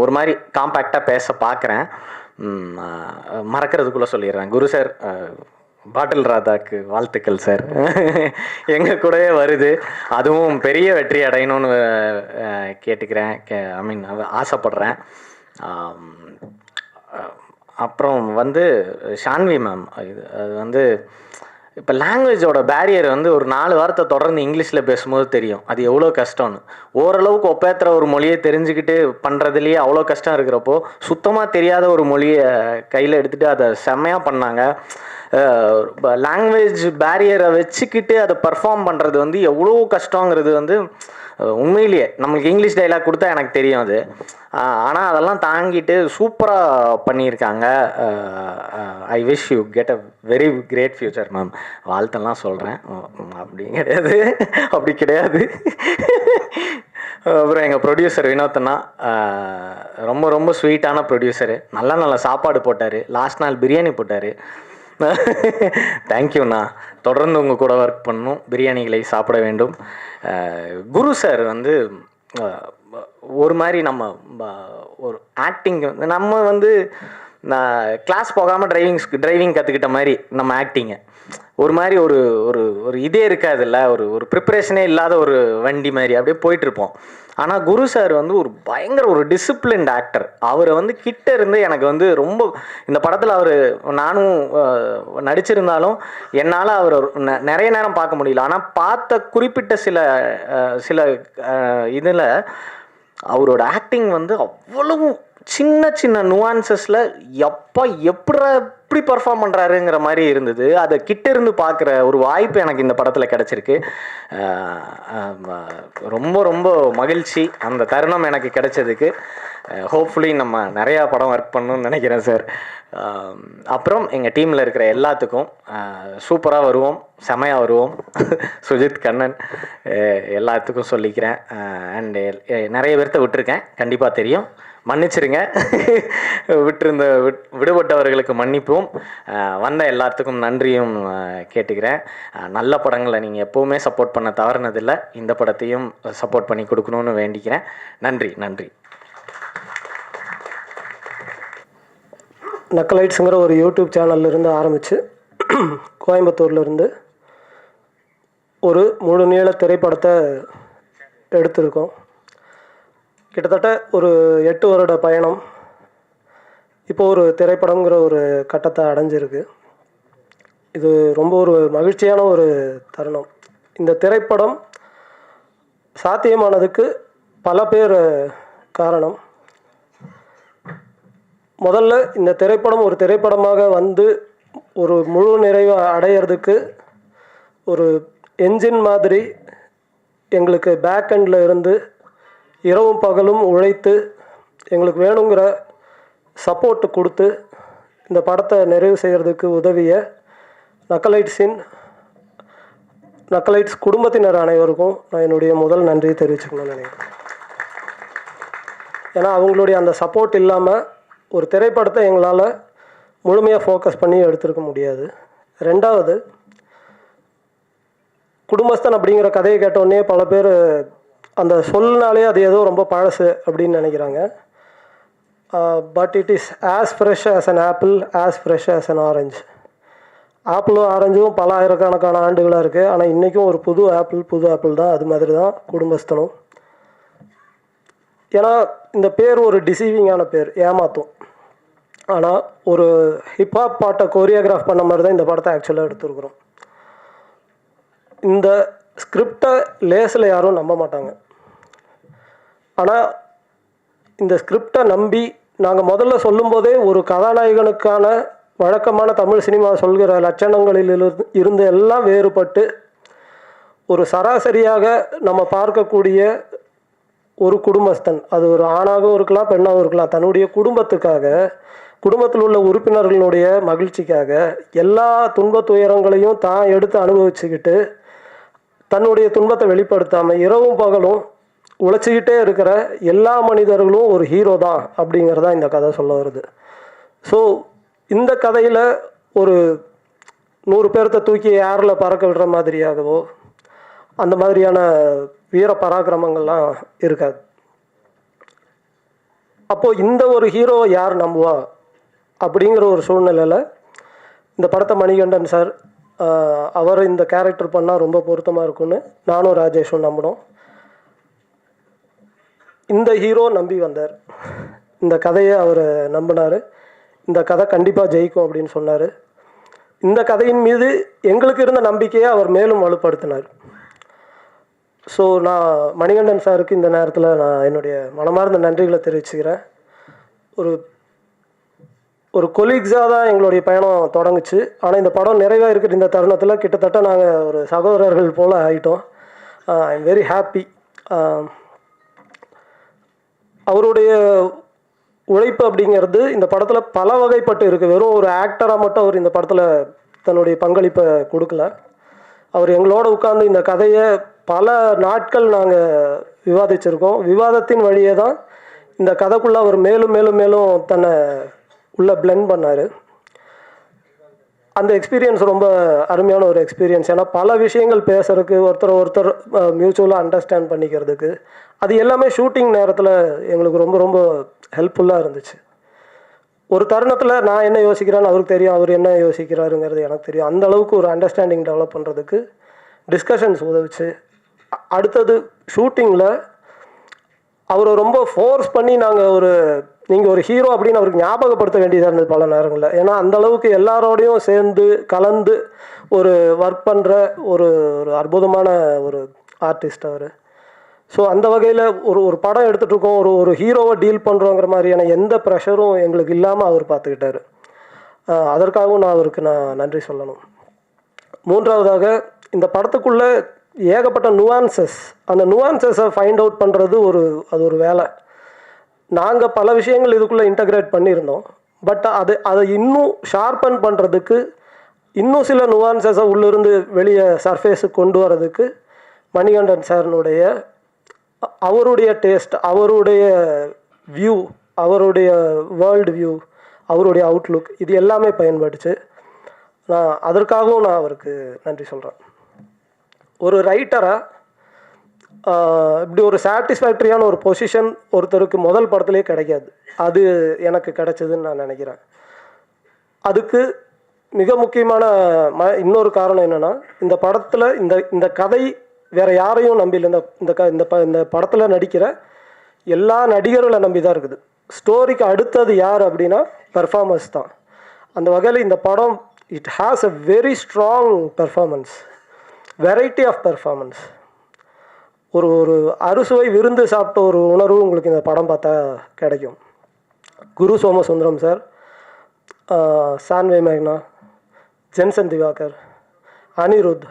ஒரு மாதிரி காம்பேக்டாக பேச பார்க்குறேன். மறக்கிறதுக்குள்ளே சொல்லிடுறேன். குரு சார், பாட்டில் ராதாக்கு வாழ்த்துக்கள் சார். எங்கள் கூடவே வருது, அதுவும் பெரிய வெற்றி அடையணும்னு கேட்டுக்கிறேன். ஆசைப்படுறேன். அப்புறம் வந்து ஷான்வி மேம், அது வந்து இப்போ லாங்குவேஜோட பேரியர் வந்து ஒரு 4 வாரத்தை தொடர்ந்து இங்கிலீஷில் பேசும்போது தெரியும் அது எவ்வளோ கஷ்டம்னு. ஓரளவுக்கு ஒப்பேத்துற ஒரு மொழியை தெரிஞ்சுக்கிட்டு பண்ணுறதுலேயே அவ்வளோ கஷ்டம் இருக்கிறப்போ, சுத்தமாக தெரியாத ஒரு மொழியை கையில் எடுத்துகிட்டு அதை செம்மையாக பண்ணாங்க. லாங்குவேஜ் பேரியரை வச்சுக்கிட்டு அதை பர்ஃபார்ம் பண்ணுறது வந்து எவ்வளோ கஷ்டங்கிறது வந்து உண்மையிலேயே நம்மளுக்கு இங்கிலீஷ் டைலாக் கொடுத்தா எனக்கு தெரியும் அது. ஆனால் அதெல்லாம் தாங்கிட்டு சூப்பராக பண்ணியிருக்காங்க. I wish you get a very great future ma'am. வாழ்த்தெல்லாம் சொல்கிறேன். அப்படி கிடையாது. அப்புறம் எங்கள் ப்ரொடியூசர் வினோத்னா ரொம்ப ரொம்ப ஸ்வீட்டான ப்ரொடியூசரு. நல்ல சாப்பாடு போட்டார். லாஸ்ட் நாள் பிரியாணி போட்டார். தேங்க்யூண்ணா. தொடர்ந்து உங்கள் கூட ஒர்க் பண்ணணும், பிரியாணிகளை சாப்பிட வேண்டும். குரு சார் வந்து ஒரு மாதிரி நம்ம ஒரு ஆக்டிங் நம்ம வந்து கிளாஸ் போகாமல் டிரைவிங் கற்றுக்கிட்ட மாதிரி நம்ம ஆக்டிங்கை ஒரு மாதிரி ஒரு ஒரு ஒரு இதே இருக்காதுல்ல, ஒரு ப்ரிப்பரேஷனே இல்லாத ஒரு வண்டி மாதிரி அப்படியே போயிட்டுருப்போம். ஆனால் குரு சார் வந்து ஒரு பயங்கர ஒரு டிசிப்ளின்ட் ஆக்டர். அவரை வந்து கிட்ட இருந்து எனக்கு வந்து ரொம்ப இந்த படத்தில் நானும் நடிச்சிருந்தாலும் என்னால் அவர் நிறைய நேரம் பார்க்க முடியல. ஆனால் பார்த்த குறிப்பிட்ட சில இதில் அவரோட ஆக்டிங் வந்து அவ்வளவு சின்ன நுவான்சஸில் எப்படி பர்ஃபார்ம் பண்ணுறாருங்கிற மாதிரி இருந்தது. அதை கிட்ட இருந்து பார்க்குற ஒரு வாய்ப்பு எனக்கு இந்த படத்தில் கிடச்சிருக்கு. ரொம்ப ரொம்ப மகிழ்ச்சி அந்த தருணம் எனக்கு கிடைச்சதுக்கு. ஹோப்ஃபுல்லி நம்ம நிறையா படம் ஒர்க் பண்ணணும்னு நினைக்கிறேன் சார். அப்புறம் எங்கள் டீமில் இருக்கிற எல்லாத்துக்கும் சூப்பராக வருவோம், செமையாக வருவோம். சுஜித், கண்ணன் எல்லாத்துக்கும் சொல்லிக்கிறேன். அண்டு நிறைய பேர்த்த விட்டுருக்கேன், கண்டிப்பாக தெரியும். மன்னிச்சிருங்க. விடுபட்டவர்களுக்கு மன்னிப்பும், வந்த எல்லாத்துக்கும் நன்றியும் கேட்டுக்கிறேன். நல்ல படங்களை நீங்கள் எப்போவுமே சப்போர்ட் பண்ண தவறுனதில்லை. இந்த படத்தையும் சப்போர்ட் பண்ணி கொடுக்கணும்னு வேண்டிக்கிறேன். நன்றி நன்றி. நக்கலைட்ஸுங்கிற ஒரு யூடியூப் சேனல்லேருந்து ஆரம்பித்து கோயம்புத்தூர்லேருந்து ஒரு முழு நீள திரைப்படத்தை எடுத்திருக்கோம். கிட்டத்தட்ட ஒரு 8 வருட பயணம் இப்போது ஒரு திரைப்படங்கிற ஒரு கட்டத்தை அடைஞ்சிருக்கு. இது ரொம்ப ஒரு மகிழ்ச்சியான ஒரு தருணம். இந்த திரைப்படம் சாத்தியமானதுக்கு பல பேர் காரணம். முதல்ல இந்த திரைப்படம் ஒரு திரைப்படமாக வந்து ஒரு முழு நிறைவு அடையிறதுக்கு ஒரு என்ஜின் மாதிரி எங்களுக்கு பேக் எண்டில் இருந்து இரவும் பகலும் உழைத்து எங்களுக்கு வேணுங்கிற சப்போர்ட்டு கொடுத்து இந்த படத்தை நிறைவு செய்கிறதுக்கு உதவிய நக்கலைட்ஸ் குடும்பத்தினர் அனைவருக்கும் நான் என்னுடைய முதல் நன்றியை தெரிவிச்சுக்கணும்னு நினைக்கிறேன். ஏன்னா அவங்களுடைய அந்த சப்போர்ட் இல்லாமல் ஒரு திரைப்படத்தை எங்களால் முழுமையாக ஃபோக்கஸ் பண்ணி எடுத்துருக்க முடியாது. ரெண்டாவது, குடும்பஸ்தன் அப்படிங்கிற கதையை கேட்டோடனே பல பேர் அந்த சொல்லினாலே அது ஏதோ ரொம்ப பழசு அப்படின்னு நினைக்கிறாங்க. But it is as fresh as an apple, as fresh as an orange. ஆப்பிளும் ஆரஞ்சும் பல ஆயிரக்கணக்கான ஆண்டுகளாக இருக்குது. ஆனால் இன்றைக்கும் ஒரு புது ஆப்பிள் தான். அது மாதிரி தான் குடும்பஸ்தனும். ஏன்னா இந்த பேர் ஒரு டிசீவிங்கான பேர், ஏமாத்தும். ஆனால் ஒரு ஹிப்ஹாப் பாட்டை கோரியோகிராஃப் பண்ண மாதிரி தான் இந்த படத்தை ஆக்சுவலாக எடுத்துருக்குறோம். இந்த ஸ்கிரிப்டை லேஸில் யாரும் நம்ப மாட்டாங்க. ஆனால் இந்த ஸ்கிரிப்டை நம்பி நாங்கள் முதல்ல சொல்லும்போதே ஒரு கதாநாயகனுக்கான வழக்கமான தமிழ் சினிமா சொல்கிற லட்சணங்களில் இருந்து எல்லாம் வேறுபட்டு ஒரு சராசரியாக நம்ம பார்க்கக்கூடிய ஒரு குடும்பஸ்தன், அது ஒரு ஆணாகவும் இருக்கலாம் பெண்ணாகவும் இருக்கலாம், தன்னுடைய குடும்பத்துக்காக, குடும்பத்தில் உள்ள உறுப்பினர்களுடைய மகிழ்ச்சிக்காக எல்லா துன்பத் துயரங்களையும் தான் எடுத்து அனுபவிச்சுக்கிட்டு தன்னுடைய துன்பத்தை வெளிப்படுத்தாமல் இரவும் பகலும் உழைச்சிக்கிட்டே இருக்கிற எல்லா மனிதர்களும் ஒரு ஹீரோ தான் அப்படிங்கிறதா இந்த கதை சொல்ல வருது. ஸோ இந்த கதையில் ஒரு 100 பேர்த்த தூக்கி ஏரில் பறக்க விடுற மாதிரியாகவோ அந்த மாதிரியான வீர பராக்கிரமங்கள்லாம் இருக்காது. அப்போது இந்த ஒரு ஹீரோவை யார் நம்புவா அப்படிங்கிற ஒரு சூழ்நிலையில் இந்த படத்தை மணிகண்டன் சார் அவர் இந்த கேரக்டர் பண்ணால் ரொம்ப பொருத்தமாக இருக்கும்னு நானும் ராஜேஷும் நம்பினோம். இந்த ஹீரோ நம்பி வந்தார். இந்த கதையை அவர் நம்பினார். இந்த கதை கண்டிப்பாக ஜெயிக்கும் அப்படின்னு சொன்னார். இந்த கதையின் மீது எங்களுக்கு இருந்த நம்பிக்கையை அவர் மேலும் வலுப்படுத்தினார். ஸோ நான் மணிகண்டன் சாருக்கு இந்த நேரத்தில் நான் என்னுடைய மனமார்ந்த நன்றிகளை தெரிவிச்சுக்கிறேன். ஒரு கொலீக்ஸாக தான் எங்களுடைய பயணம் தொடங்குச்சு. ஆனால் இந்த படம் நிறைவாக இருக்கிற இந்த தருணத்தில் கிட்டத்தட்ட நாங்கள் ஒரு சகோதரர்கள் போல் ஆகிட்டோம். I am very happy. அவருடைய உழைப்பு அப்படிங்கிறது இந்த படத்தில் பல வகைப்பட்டு இருக்குது. வெறும் ஒரு ஆக்டராக மட்டும் அவர் இந்த படத்தில் தன்னுடைய பங்களிப்பை கொடுக்கல. அவர் எங்களோட உட்கார்ந்து இந்த கதையை பல நாட்கள் நாங்கள் விவாதிச்சிருக்கோம். விவாதத்தின் வழியே தான் இந்த கதைக்குள்ளே அவர் மேலும் மேலும் மேலும் தன்னை உள்ளே பிளெண்ட் பண்ணார். அந்த எக்ஸ்பீரியன்ஸ் ரொம்ப அருமையான ஒரு எக்ஸ்பீரியன்ஸ். ஏன்னா பல விஷயங்கள் பேசுறதுக்கு, ஒருத்தர் மியூச்சுவலாக அண்டர்ஸ்டாண்ட் பண்ணிக்கிறதுக்கு, அது எல்லாமே ஷூட்டிங் நேரத்தில் எங்களுக்கு ரொம்ப ரொம்ப ஹெல்ப்ஃபுல்லாக இருந்துச்சு. ஒரு தருணத்தில் நான் என்ன யோசிக்கிறேன்னு அவருக்கு தெரியும், அவர் என்ன யோசிக்கிறாருங்கிறது எனக்கு தெரியும். அந்த அளவுக்கு ஒரு அண்டர்ஸ்டாண்டிங் டெவலப் பண்ணுறதுக்கு டிஸ்கஷன்ஸ் உதவிச்சு. அடுத்தது ஷூட்டிங்கில் அவரை ரொம்ப ஃபோர்ஸ் பண்ணி நீங்கள் ஒரு ஹீரோ அப்படின்னு அவருக்கு ஞாபகப்படுத்த வேண்டியதாக இருந்தது பல நேரங்களில். ஏன்னா அந்தளவுக்கு எல்லாரோடையும் சேர்ந்து கலந்து ஒரு ஒர்க் பண்ணுற ஒரு அற்புதமான ஒரு ஆர்டிஸ்ட் அவர். ஸோ அந்த வகையில் ஒரு படம் எடுத்துகிட்ருக்கோம், ஒரு ஹீரோவை டீல் பண்ணுறோங்கிற மாதிரியான எந்த ப்ரெஷரும் எங்களுக்கு இல்லாமல் அவர் பார்த்துக்கிட்டாரு. அதற்காகவும் அவருக்கு நன்றி சொல்லணும். மூன்றாவதாக, இந்த படத்துக்குள்ளே ஏகப்பட்ட நுவான்சஸ், அந்த நுவான்சஸை ஃபைண்ட் அவுட் பண்ணுறது அது ஒரு வேலை. நாங்கள் பல விஷயங்கள் இதுக்குள்ளே இன்டகிரேட் பண்ணியிருந்தோம். பட் அதை இன்னும் ஷார்பன் பண்ணுறதுக்கு, இன்னும் சில நுவான்சஸை உள்ளிருந்து வெளியே சர்ஃபேஸுக்கு கொண்டு வரதுக்கு மணிகண்டன் சார்னுடைய அவருடைய டேஸ்ட், அவருடைய வியூ அவருடைய வேர்ல்டு வியூ, அவருடைய அவுட்லுக், இது எல்லாமே பயன்படுச்சு. அதற்காகவும் நான் அவருக்கு நன்றி சொல்கிறேன். ஒரு ரைட்டராக இப்படி ஒரு சாட்டிஸ்ஃபேக்டரியான ஒரு பொசிஷன் ஒருத்தருக்கு முதல் படத்துலேயே கிடைக்காது. அது எனக்கு கிடைச்சதுன்னு நான் நினைக்கிறேன். அதுக்கு மிக முக்கியமான இன்னொரு காரணம் என்னென்னா, இந்த படத்தில் இந்த கதை வேறு யாரையும் நம்பியில், இந்த படத்தில் நடிக்கிற எல்லா நடிகர்களை நம்பி தான் இருக்குது. ஸ்டோரிக்கு அடுத்தது யார் அப்படின்னா பெர்ஃபார்மன்ஸ் தான். அந்த வகையில் இந்த படம் it has a very strong performance, variety of performance. ஒரு அறுசுவை விருந்து சாப்பிட்ட ஒரு உணர்வு உங்களுக்கு இந்த படம் பார்த்தா கிடைக்கும். குரு சோமசுந்தரம் சார், சான்வே மேக்னா, ஜென்சன் திவாகர், அனிருத்,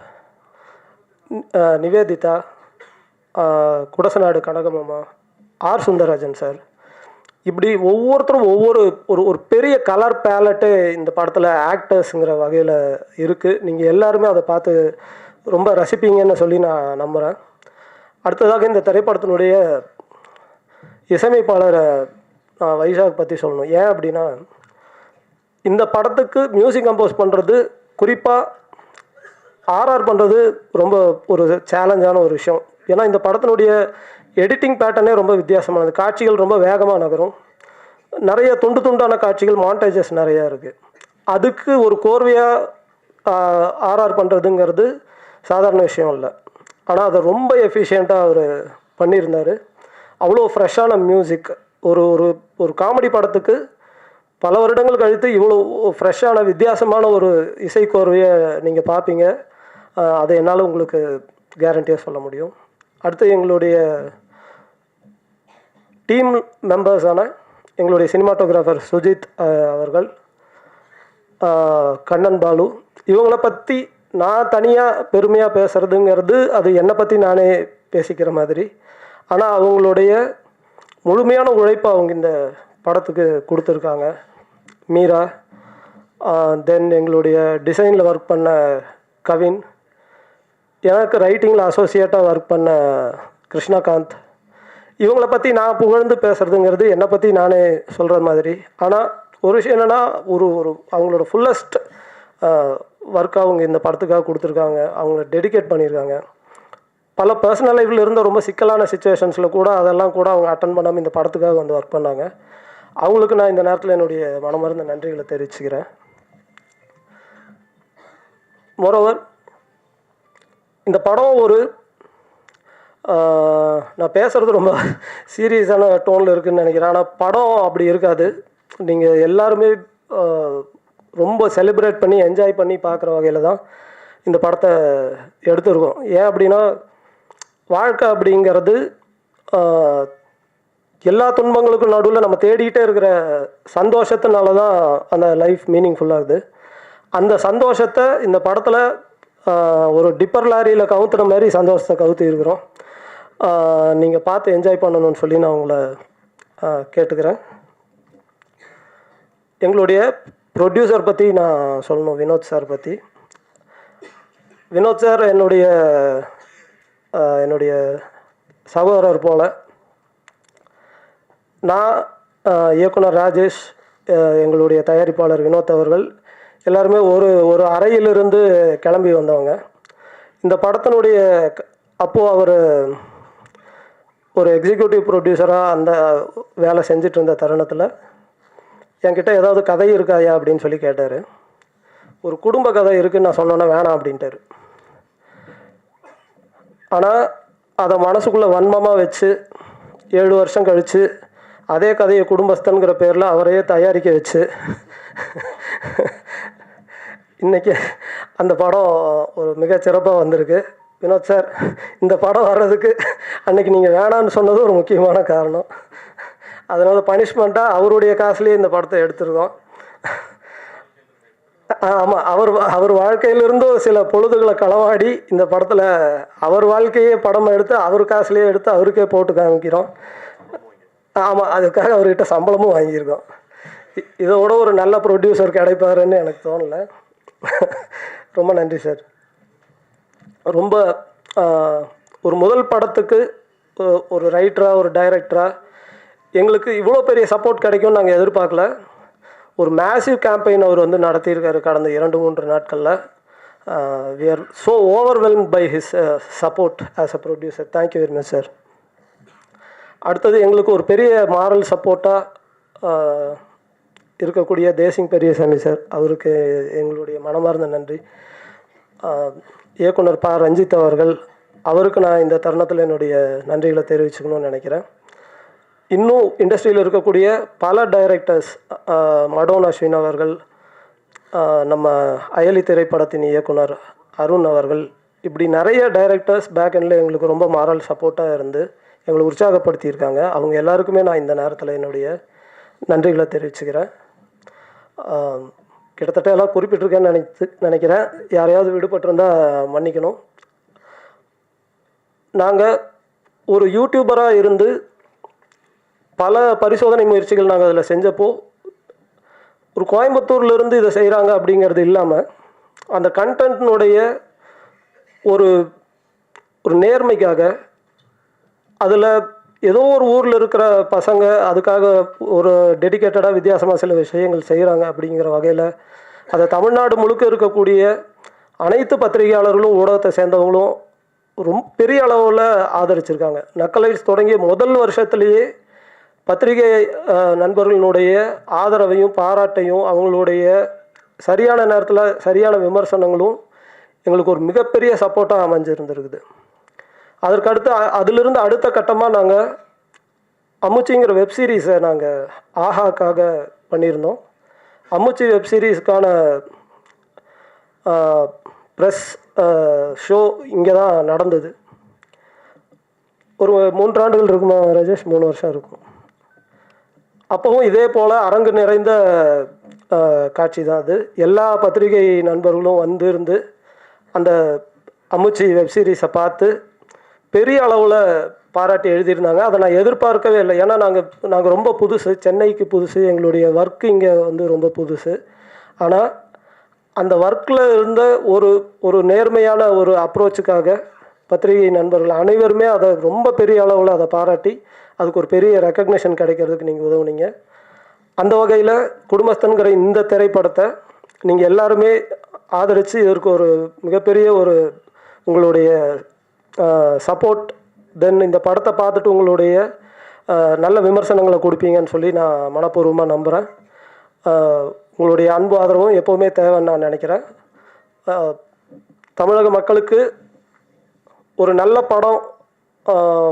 நிவேதிதா, குடசநாடு கனகமாமா, ஆர் சுந்தரராஜன் சார், இப்படி ஒவ்வொருத்தரும் ஒரு பெரிய கலர் பேலட்டு இந்த படத்தில் ஆக்டர்ஸுங்கிற வகையில் இருக்குது. நீங்கள் எல்லாருமே அதை பார்த்து ரொம்ப ரசிப்பீங்கன்னு சொல்லி நான் நம்புகிறேன். அடுத்ததாக இந்த திரைப்படத்தினுடைய இசையமைப்பாளர் வைசாக் பற்றி சொல்லணும். ஏன் அப்படின்னா, இந்த படத்துக்கு மியூசிக் கம்போஸ் பண்ணுறது, குறிப்பாக ஆர்ஆர் பண்ணுறது ரொம்ப ஒரு சேலஞ்சான ஒரு விஷயம். ஏன்னா இந்த படத்தினுடைய எடிட்டிங் பேட்டர்னே ரொம்ப வித்தியாசமானது. காட்சிகள் ரொம்ப வேகமாக நகரும், நிறைய துண்டான காட்சிகள், மாண்டேஜஸ் நிறையா இருக்குது. அதுக்கு ஒரு கோர்வையாக ஆர்ஆர் பண்ணுறதுங்கிறது சாதாரண விஷயம் இல்லை. ஆனால் அதை ரொம்ப எஃபிஷியண்ட்டாக அவர் பண்ணியிருந்தார். அவ்வளோ ஃப்ரெஷ்ஷான மியூசிக். ஒரு காமெடி படத்துக்கு பல வருடங்கள் கழித்து இவ்வளோ ஃப்ரெஷ்ஷான வித்தியாசமான ஒரு இசைக்கோர்வையை நீங்கள் பார்ப்பீங்க. அதை என்னால் உங்களுக்கு கேரண்டியாக சொல்ல முடியும். அடுத்து எங்களுடைய டீம் மெம்பர்ஸான எங்களுடைய சினிமாட்டோகிராஃபர் சுஜித் அவர்கள், கண்ணன் பாலு, இவங்களை பற்றி நான் தனியாக பெருமையாக பேசுகிறதுங்கிறது அது என்னை பற்றி நானே பேசிக்கிற மாதிரி. ஆனால் அவங்களுடைய முழுமையான உழைப்பை அவங்க இந்த படத்துக்கு கொடுத்துருக்காங்க. மீரா, தென் எங்களுடைய டிசைனில் ஒர்க் பண்ண கவின், எனக்கு ரைட்டிங்கில் அசோசியேட்டாக ஒர்க் பண்ண கிருஷ்ணகாந்த், இவங்களை பற்றி நான் புகழ்ந்து பேசுகிறதுங்கிறது என்னை பற்றி நானே சொல்கிற மாதிரி. ஆனால் ஒரு விஷயம் என்னென்னா, அவங்களோட ஃபுல்லஸ்ட் ஒர்க் அவங்க இந்த படத்துக்காக கொடுத்துருக்காங்க. அவங்கள டெடிகேட் பண்ணியிருக்காங்க. பல பர்சனல் லைஃப்பில் இருந்த ரொம்ப சிக்கலான சுச்சுவேஷன்ஸில் கூட அதெல்லாம் கூட அவங்க அட்டன் பண்ணாமல் இந்த படத்துக்காக வந்து ஒர்க் பண்ணாங்க. அவங்களுக்கு நான் இந்த நேரத்தில் என்னுடைய மனமார்ந்த நன்றிகளை தெரிவிச்சுக்கிறேன். மோரோவர், இந்த படம் நான் பேசுகிறது ரொம்ப சீரியஸான டோனில் இருக்குதுன்னு நினைக்கிறேன். ஆனால் படம் அப்படி இருக்காது. நீங்கள் எல்லாருமே ரொம்ப செலிப்ரேட் பண்ணி என்ஜாய் பண்ணி பார்க்குற வகையில் தான் இந்த படத்தை எடுத்துருக்கோம். ஏன் அப்படின்னா, வாழ்க்கை அப்படிங்கிறது எல்லா துன்பங்களுக்கும் நடுவில் நம்ம தேடிக்கிட்டே இருக்கிற சந்தோஷத்தினால தான் அந்த லைஃப் மீனிங்ஃபுல்லாகுது. அந்த சந்தோஷத்தை இந்த படத்தில் ஒரு டிப்பர் லாரியில் கவுத்துற மாதிரி சந்தோஷத்தை கவுத்தி இருக்கிறோம். நீங்கள் பார்த்து என்ஜாய் பண்ணணும்னு சொல்லி நான் உங்களை கேட்டுக்கிறேன். எங்களுடைய ப்ரொடியூசர் பற்றி நான் சொல்லணும், வினோத் சார் பற்றி. வினோத் சார் என்னுடைய சகோதரர் போல். நான், இயக்குனர் ராஜேஷ், எங்களுடைய தயாரிப்பாளர் வினோத் அவர்கள் எல்லாருமே ஒரு அறையிலிருந்து கிளம்பி வந்தவங்க. இந்த படத்தினுடைய அப்போது அவர் ஒரு எக்ஸிக்யூட்டிவ் ப்ரொடியூசராக அந்த வேலை செஞ்சிட்டு இருந்த தருணத்தில் என்கிட்ட ஏதாவது கதை இருக்காயா அப்படின்னு சொல்லி கேட்டார். ஒரு குடும்ப கதை இருக்குதுன்னு நான் சொன்னோன்னா வேணாம் அப்படின்ட்டார். ஆனால் அதை மனசுக்குள்ளே வன்மமாக வச்சு 7 வருஷம் கழித்து அதே கதையை குடும்பஸ்தன்கிற பேரில் அவரையே தயாரிக்க வச்சு இன்றைக்கி அந்த படம் ஒரு மிகச்சிறப்பாக வந்திருக்கு. வினோத் சார், இந்த படம் வர்றதுக்கு அன்றைக்கி நீங்கள் வேணான்னு சொன்னது ஒரு முக்கியமான காரணம். அதனால் பனிஷ்மெண்ட்டாக அவருடைய காசுலேயே இந்த படத்தை எடுத்துருக்கோம். ஆமாம், அவர் வாழ்க்கையிலிருந்தும் சில பொழுதுகளை களவாடி இந்த படத்தில் அவர் வாழ்க்கையே படம் எடுத்து அவர் காசுலேயே எடுத்து அவருக்கே போட்டு காமிக்கிறோம். ஆமாம், அதுக்காக அவர்கிட்ட சம்பளமும் வாங்கியிருக்கோம். இதோட ஒரு நல்ல ப்ரொடியூசர் கிடைப்பாருன்னு எனக்கு தோணலை. ரொம்ப நன்றி சார். ரொம்ப ஒரு முதல் படத்துக்கு ஒரு ரைட்டராக, ஒரு டைரக்டராக எங்களுக்கு இவ்வளோ பெரிய சப்போர்ட் கிடைக்கும்னு நாங்கள் எதிர்பார்க்கல. ஒரு மேசிவ் கேம்பெயின் அவர் வந்து நடத்தியிருக்காரு கடந்த 2-3 நாட்களில். We are so overwhelmed by his support as a producer. Thank you very much sir. அடுத்தது எங்களுக்கு ஒரு பெரிய மாரல் சப்போர்ட்டாக இருக்கக்கூடிய தேசிங் பெரியசாமி சார், அவருக்கு எங்களுடைய மனமார்ந்த நன்றி. இயக்குனர் ப. ரஞ்சித் அவர்கள், அவருக்கு நான் இந்த தருணத்தில் என்னுடைய நன்றிகளை தெரிவிச்சுக்கணும்னு நினைக்கிறேன். இன்னும் இண்டஸ்ட்ரியில் இருக்கக்கூடிய பல டைரக்டர்ஸ், மடோன் அஸ்வின் அவர்கள், நம்ம அயலி திரைப்படத்தின் இயக்குனர் அருண் அவர்கள், இப்படி நிறைய டைரக்டர்ஸ் பேக் எண்டில் எங்களுக்கு ரொம்ப மாரல் சப்போர்ட்டாக இருந்து எங்களை உற்சாகப்படுத்தியிருக்காங்க. அவங்க எல்லாருக்குமே நான் இந்த நேரத்தில் என்னுடைய நன்றிகளை தெரிவிச்சுக்கிறேன். கிட்டத்தட்ட எல்லாம் குறிப்பிட்டிருக்கேன்னு நினைக்கிறேன். யாரையாவது விடுபட்டிருந்தால் மன்னிக்கணும். நாங்கள் ஒரு யூடியூபராக இருந்து பல பரிசோதனை முயற்சிகள் நாங்கள் அதில் செஞ்சப்போ, ஒரு கோயம்புத்தூர்லேருந்து இதை செய்கிறாங்க அப்படிங்கிறது இல்லாமல் அந்த கண்டென்ட்னுடைய ஒரு நேர்மைக்காக, அதில் ஏதோ ஒரு ஊரில் இருக்கிற பசங்க அதுக்காக ஒரு டெடிக்கேட்டடாக வித்தியாசமாக சில விஷயங்கள் செய்கிறாங்க அப்படிங்கிற வகையில் அதை தமிழ்நாடு முழுக்க இருக்கக்கூடிய அனைத்து பத்திரிகையாளர்களும் ஊடகத்தை சேர்ந்தவங்களும் ரொம்ப பெரிய அளவில் ஆதரிச்சிருக்காங்க. நக்கலைட்ஸ் தொடங்கிய முதல் வருஷத்துலேயே பத்திரிகை நண்பர்களுடைய ஆதரவையும் பாராட்டையும் அவங்களுடைய சரியான நேரத்தில் சரியான விமர்சனங்களும் எங்களுக்கு ஒரு மிகப்பெரிய சப்போர்ட்டாக அமைஞ்சிருந்துருக்குது. அதற்கடுத்து அதிலிருந்து அடுத்த கட்டமாக நாங்கள் அம்முச்சிங்கிற வெப்சீரிஸை நாங்கள் ஆஹாக்காக பண்ணியிருந்தோம். அம்முச்சி வெப்சீரிஸ்க்கான ப்ரெஸ் ஷோ இங்கே தான் நடந்தது. ஒரு 3 ஆண்டுகள் இருக்குமா ராஜேஷ்? 3 வருஷம் இருக்கும். அப்போவும் இதே போல் அரங்கு நிறைந்த காட்சி தான் அது. எல்லா பத்திரிகை நண்பர்களும் இருந்து அந்த அம்முச்சி வெப்சீரிஸை பார்த்து பெரிய அளவில் பாராட்டி எழுதியிருந்தாங்க. அதை நான் எதிர்பார்க்கவே இல்லை. ஏன்னா நாங்கள் ரொம்ப புதுசு, சென்னைக்கு புதுசு, எங்களுடைய ஒர்க்கு இங்கே வந்து ரொம்ப புதுசு. ஆனால் அந்த ஒர்க்கில் இருந்த ஒரு நேர்மையான ஒரு அப்ரோச்சுக்காக பத்திரிகை நண்பர்கள் அனைவருமே அதை ரொம்ப பெரிய அளவில் அதை பாராட்டி அதுக்கு ஒரு பெரிய ரெக்கக்னிஷன் கிடைக்கிறதுக்கு நீங்கள் உதவுனீங்க. அந்த வகையில் குடும்பஸ்தன்கிற இந்த திரைப்படத்தை நீங்கள் எல்லாருமே ஆதரித்து இதற்கு ஒரு மிகப்பெரிய உங்களுடைய சப்போர்ட், தென் இந்த படத்தை பார்த்துட்டு உங்களுடைய நல்ல விமர்சனங்களை கொடுப்பீங்கன்னு சொல்லி நான் மனப்பூர்வமாக நம்புகிறேன். உங்களுடைய அன்பு ஆதரவும் எப்போவுமே தேவைன்னு நான் நினைக்கிறேன். தமிழக மக்களுக்கு ஒரு நல்ல படம்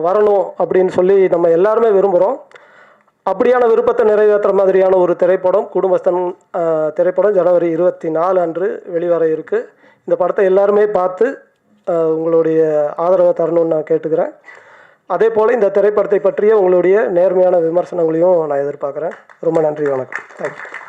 வரணும் அப்படின்னு சொல்லி நம்ம எல்லாருமே விரும்புகிறோம். அப்படியான விருப்பத்தை நிறைவேற்றுற மாதிரியான ஒரு திரைப்படம் குடும்பஸ்தன் திரைப்படம் ஜனவரி 24 அன்று வெளிவர இருக்குது. இந்த படத்தை எல்லாருமே பார்த்து உங்களுடைய ஆதரவை தரணும்னு நான் கேட்டுக்கிறேன். அதே போல் இந்த திரைப்படத்தை பற்றிய உங்களுடைய நேர்மையான விமர்சனங்களையும் நான் எதிர்பார்க்குறேன். ரொம்ப நன்றி, வணக்கம். தேங்க்யூ.